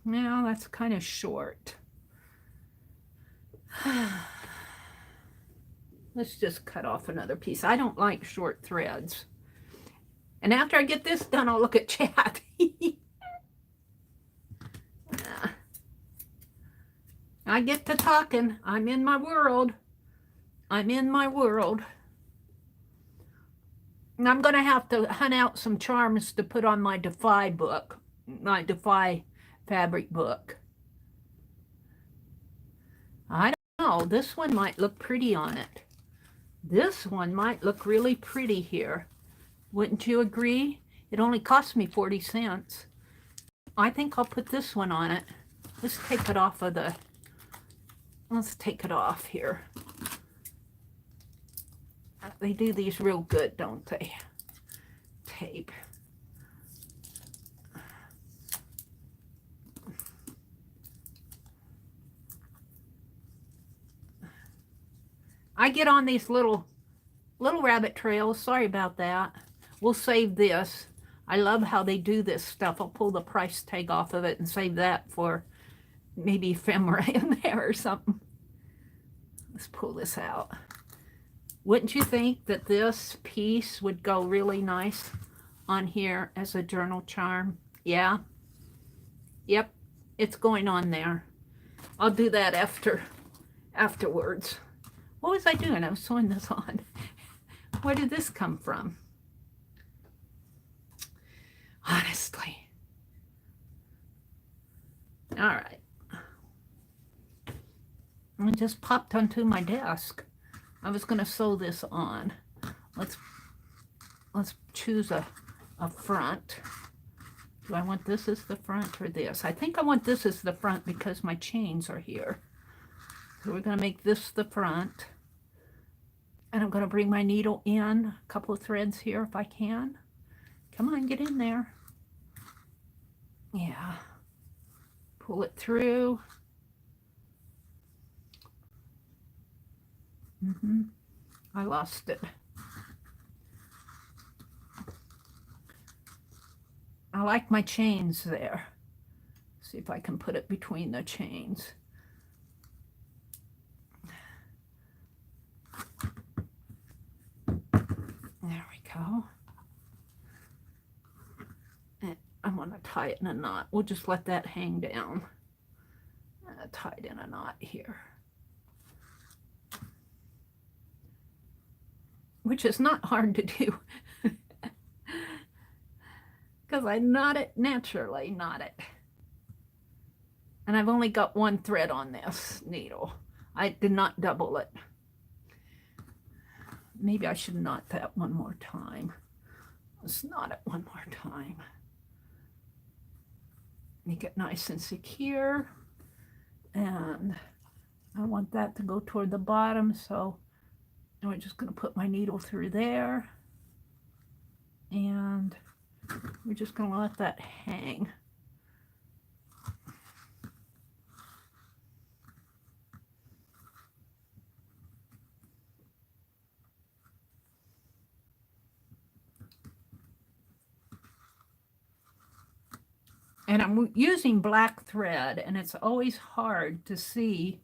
Now, that's kind of short. Let's just cut off another piece. I don't like short threads. And after I get this done, I'll look at chat. I get to talking. I'm in my world. I'm in my world. And I'm going to have to hunt out some charms to put on my Defy book, my Defy fabric book. I don't know. This one might look pretty on it. This one might look really pretty here. Wouldn't you agree? It only cost me 40 cents. I think I'll put this one on it. Let's take it off of the... Let's take it off here. They do these real good, don't they? Tape. I get on these little rabbit trails. Sorry about that. We'll save this. I love how they do this stuff. I'll pull the price tag off of it and save that for maybe ephemera in there or something. Let's pull this out. Wouldn't you think that this piece would go really nice on here as a journal charm? Yeah. Yep. It's going on there. I'll do that afterwards. What was I doing? I was sewing this on. Where did this come from? Honestly. All right. It just popped onto my desk. I was going to sew this on. Let's choose a front. Do I want this as the front or this? I think I want this as the front because my chains are here. So we're going to make this the front. And I'm going to bring my needle in, a couple of threads here if I can. Come on, get in there. Yeah. Pull it through. I lost it. I like my chains there. See if I can put it between the chains. There we go. And I'm going to tie it in a knot. We'll just let that hang down. Tie it in a knot here. Which is not hard to do. Because I knot it naturally, knot it. And I've only got one thread on this needle. I did not double it. Maybe I should knot that one more time. Let's knot it one more time. Make it nice and secure. And I want that to go toward the bottom, so we're just going to put my needle through there. And we're just going to let that hang. And I'm using black thread, and it's always hard to see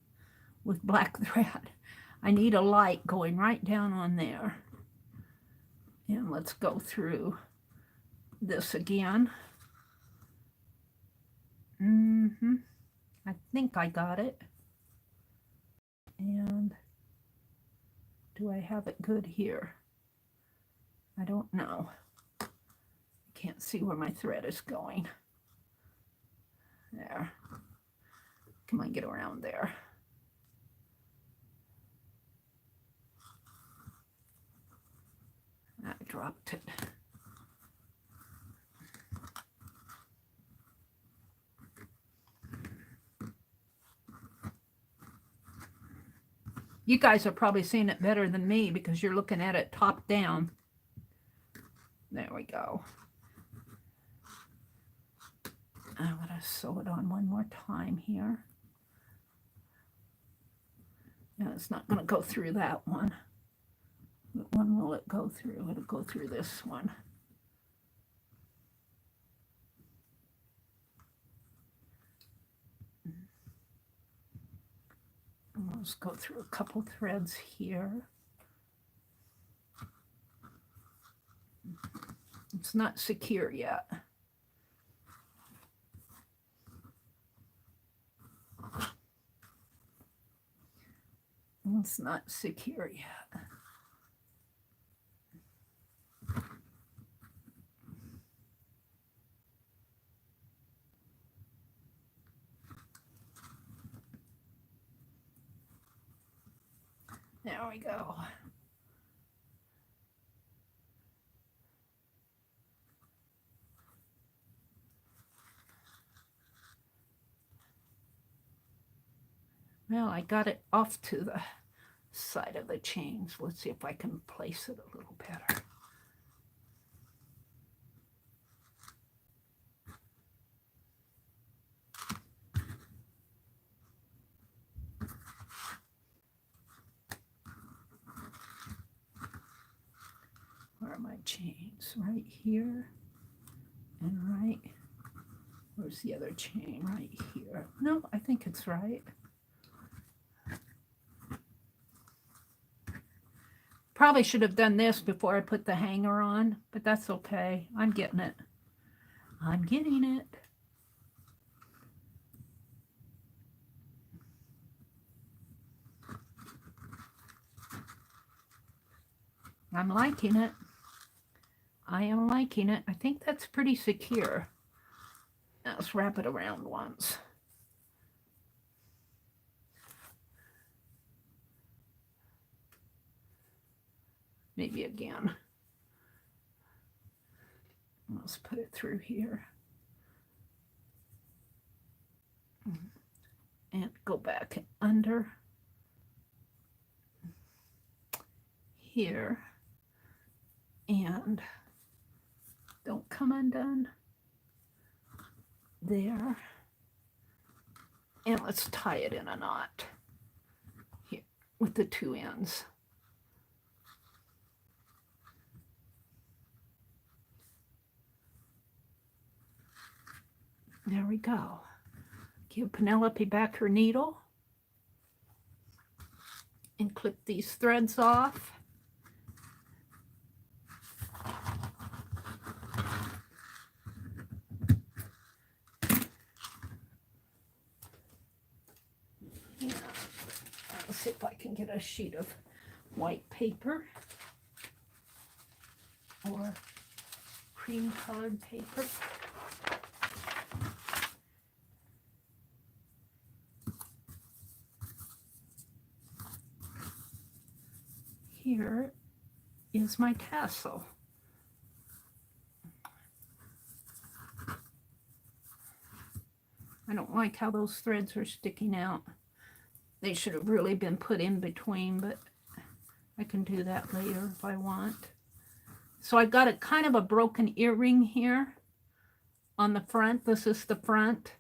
with black thread. I need a light going right down on there. And let's go through this again. I think I got it. And do I have it good here? I don't know. I can't see where my thread is going. There. Come on, get around there. I dropped it. You guys are probably seeing it better than me because you're looking at it top down. There we go. I'm going to sew it on one more time here. No, it's not going to go through that one. What one will it go through? It'll go through this one. Let's go through a couple threads here. It's not secure yet. It's not secure yet. There we go. Well, I got it off to the side of the chains. Let's see if I can place it a little better. Where are my chains? Right here and right. Where's the other chain? Right here. No, I think it's right. Probably should have done this before I put the hanger on, but that's okay. I'm getting it. I'm getting it. I'm liking it. I am liking it. I think that's pretty secure. Now let's wrap it around once. Maybe again. Let's put it through here. And go back under here. And don't come undone. There. And let's tie it in a knot here with the two ends. There we go. Give Penelope back her needle and clip these threads off. Yeah. Let's see if I can get a sheet of white paper or cream colored paper. Here is my tassel. I don't like how those threads are sticking out. They should have really been put in between, but I can do that later if I want. So I've got a kind of a broken earring here on the front. This is the front.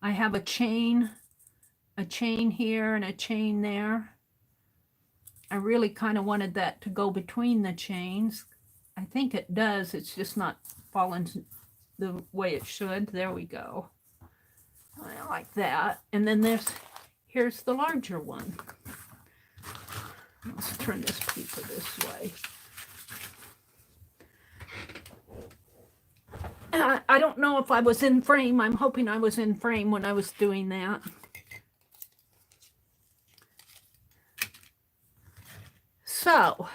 I have a chain here and a chain there. I really kind of wanted that to go between the chains. I think it does. It's just not falling the way it should. There we go. I like that. And then here's the larger one. Let's turn this paper this way. I don't know if I was in frame. I'm hoping I was in frame when I was doing that. So,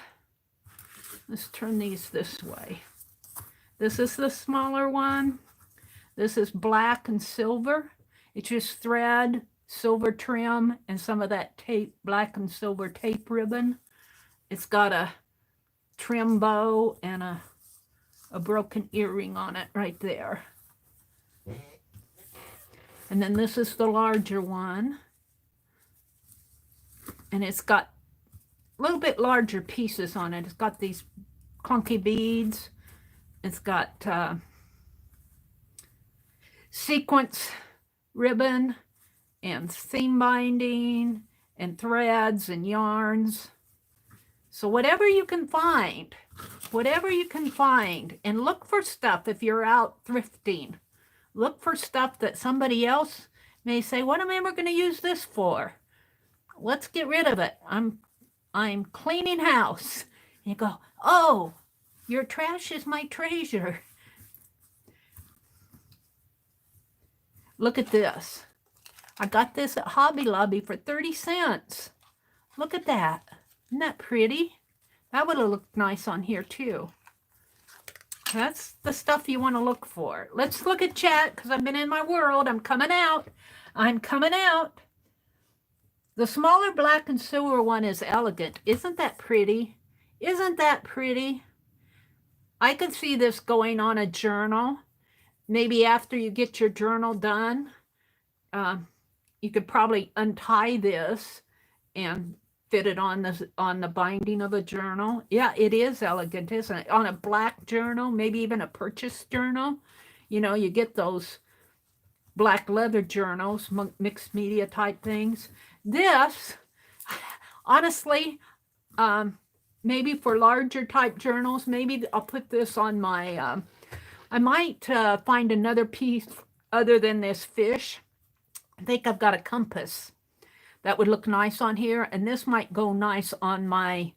let's turn these this way. This is the smaller one. This is black and silver. It's just thread, silver trim, and some of that tape, black and silver tape ribbon. It's got a trim bow and a broken earring on it right there. And then this is the larger one. And it's got little bit larger pieces on it. It's got these clunky beads. It's got sequence ribbon and seam binding and threads and yarns. So whatever you can find, and look for stuff if you're out thrifting. Look for stuff that somebody else may say, what am I ever going to use this for? Let's get rid of it. I'm cleaning house. And you go, oh, your trash is my treasure. Look at this. I got this at Hobby Lobby for 30 cents. Look at that. Isn't that pretty? That would have looked nice on here too. That's the stuff you want to look for. Let's look at chat because I've been in my world. I'm coming out. I'm coming out. The smaller black and silver one is elegant. Isn't that pretty? Isn't that pretty? I could see this going on a journal. Maybe after you get your journal done, you could probably untie this and fit it on the binding of a journal. Yeah, it is elegant, isn't it? On a black journal, maybe even a purchase journal. You know, you get those black leather journals, mixed media type things. This, honestly, maybe for larger type journals, maybe I'll put this on my, I might find another piece other than this fish. I think I've got a compass that would look nice on here, and this might go nice on my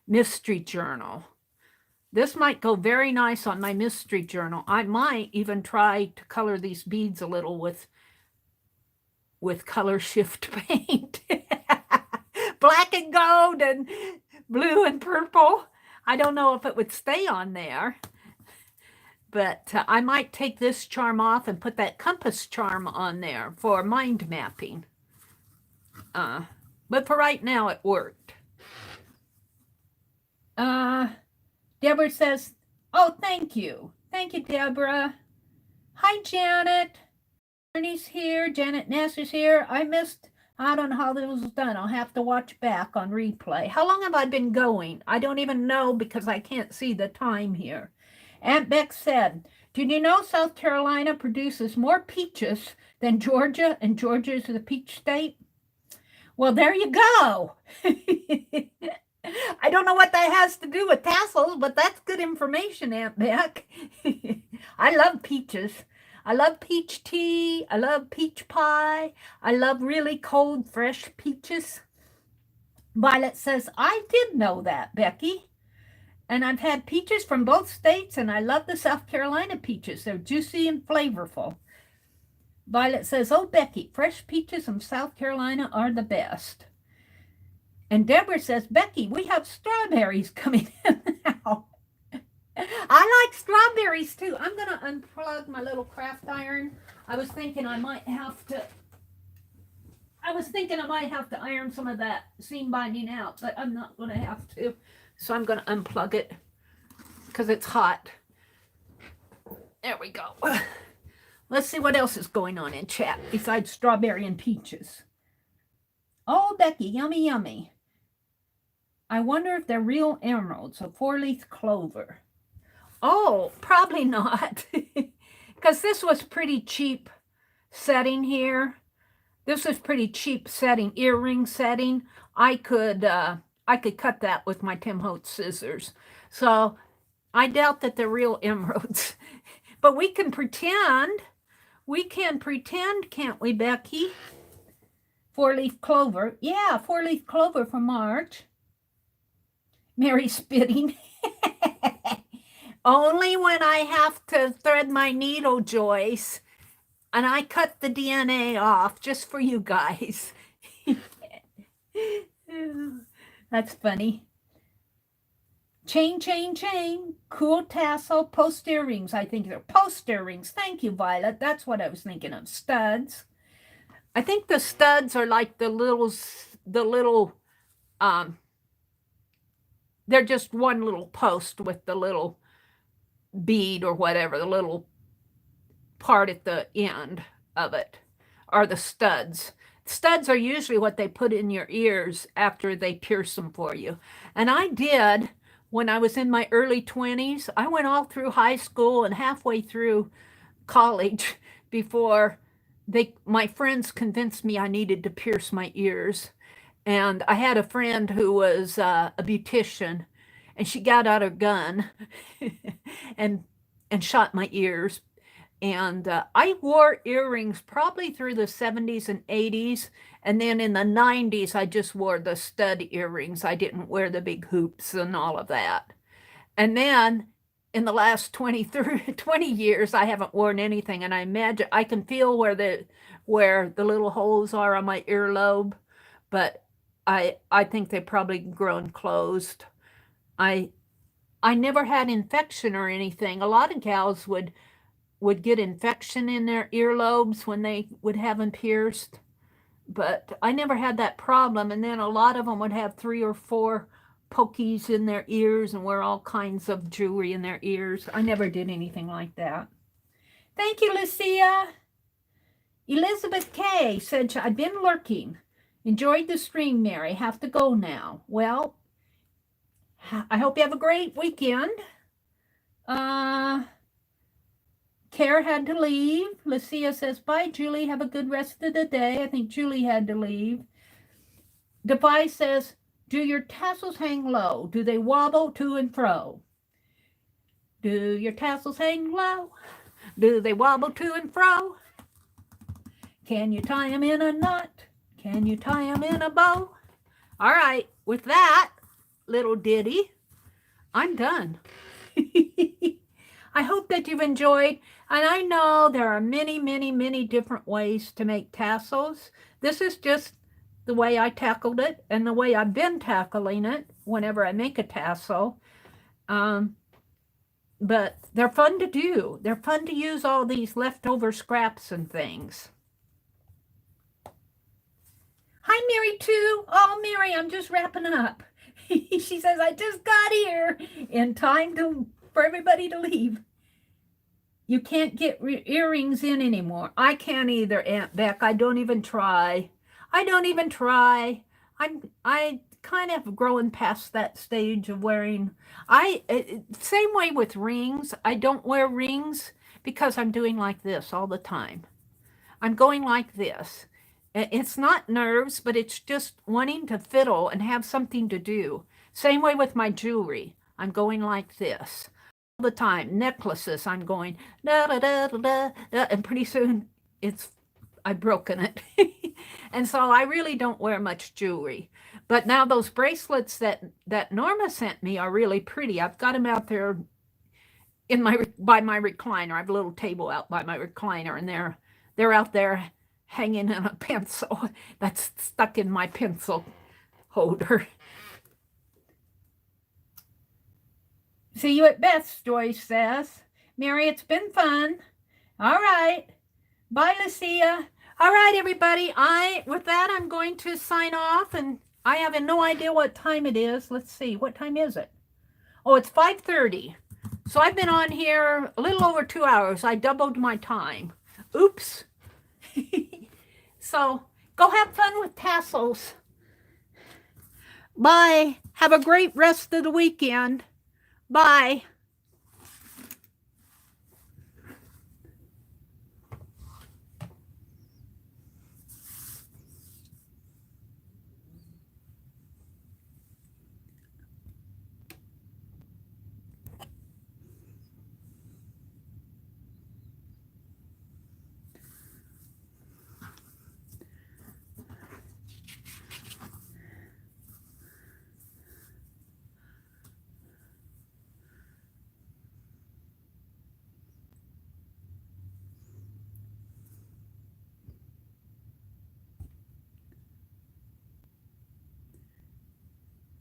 mystery journal. This might go very nice on my mystery journal. I might even try to color these beads a little with color shift paint. Black and gold and blue and purple. I don't know if it would stay on there, but I might take this charm off and put that compass charm on there for mind mapping. But for right now, it worked. Deborah says, oh, thank you. Thank you, Deborah. Hi, Janet. Ernie's here. Janet Ness is here. I don't know how this was done. I'll have to watch back on replay. How long have I been going? I don't even know because I can't see the time here. Aunt Beck said, did you know South Carolina produces more peaches than Georgia, and Georgia is the peach state? Well, there you go. I don't know what that has to do with tassels, but that's good information, Aunt Beck. I love peaches. I love peach tea. I love peach pie. I love really cold, fresh peaches. Violet says, I did know that, Becky. And I've had peaches from both states, and I love the South Carolina peaches. They're juicy and flavorful. Violet says, oh, Becky, fresh peaches from South Carolina are the best. And Deborah says, Becky, we have strawberries coming in now. I like strawberries too. I'm going to unplug my little craft iron. I was thinking I might have to iron some of that seam binding out, but I'm not going to have to. So I'm going to unplug it because it's hot. There we go. Let's see what else is going on in chat besides strawberry and peaches. Oh, Becky, yummy, yummy. I wonder if they're real emeralds, a four-leaf clover. Oh, probably not. Because this was pretty cheap setting here. This was pretty cheap setting, earring setting. I could cut that with my Tim Holtz scissors. So I doubt that they're real emeralds. But we can pretend. We can pretend, can't we, Becky? Four-leaf clover. Yeah, four-leaf clover for March. Mary spitting. Only when I have to thread my needle, Joyce. And I cut the DNA off just for you guys. That's funny. Chain, chain, chain. Cool tassel. Post earrings. I think they're post earrings. Thank you, Violet. That's what I was thinking of. Studs. I think the studs are like the little, they're just one little post with the little bead or whatever, the little part at the end of it are the studs. Studs are usually what they put in your ears after they pierce them for you. And I did when I was in my early 20s. I went all through high school and halfway through college before my friends convinced me I needed to pierce my ears. And I had a friend who was a beautician, and she got out her gun and shot my ears. And I wore earrings probably through the 70s and 80s. And then in the 90s, I just wore the stud earrings. I didn't wear the big hoops and all of that. And then in the last 20 years, I haven't worn anything. And I imagine I can feel where the little holes are on my earlobe, but I think they've probably grown closed. I never had infection or anything. A lot of gals would get infection in their earlobes when they would have them pierced, but I never had that problem. And then a lot of them would have 3 or 4 pokies in their ears and wear all kinds of jewelry in their ears. I never did anything like that. Thank you, Lucia. Elizabeth K. said, I've been lurking. Enjoyed the stream, Mary. Have to go now. Well, I hope you have a great weekend. Care had to leave. Lucia says, bye, Julie. Have a good rest of the day. I think Julie had to leave. Device says, do your tassels hang low? Do they wobble to and fro? Do your tassels hang low? Do they wobble to and fro? Can you tie them in a knot? Can you tie them in a bow? All right, with that little ditty, I'm done. I hope that you've enjoyed, and I know there are many, many, many different ways to make tassels. This is just the way I tackled it and the way I've been tackling it whenever I make a tassel. But they're fun to do. They're fun to use all these leftover scraps and things. Hi, Mary, too. Oh, Mary, I'm just wrapping up. She says, I just got here in time for everybody to leave. You can't get earrings in anymore. I can't either, Aunt Beck. I don't even try. I kind of growing past that stage of wearing. Same way with rings. I don't wear rings because I'm doing like this all the time. I'm going like this. It's not nerves, but it's just wanting to fiddle and have something to do. Same way with my jewelry. I'm going like this all the time. Necklaces, I'm going da da da da da, and pretty soon I've broken it. And so I really don't wear much jewelry. But now those bracelets that Norma sent me are really pretty. I've got them out there by my recliner. I have a little table out by my recliner, and they're out there hanging in a pencil that's stuck in my pencil holder. See you at Beth's, Joyce says. Mary, it's been fun. All right. Bye, Lucia. All right, everybody. With that, I'm going to sign off, and I have no idea what time it is. Let's see. What time is it? Oh, it's 5:30. So I've been on here a little over 2 hours. I doubled my time. Oops. So go have fun with tassels. Bye. Have a great rest of the weekend. Bye.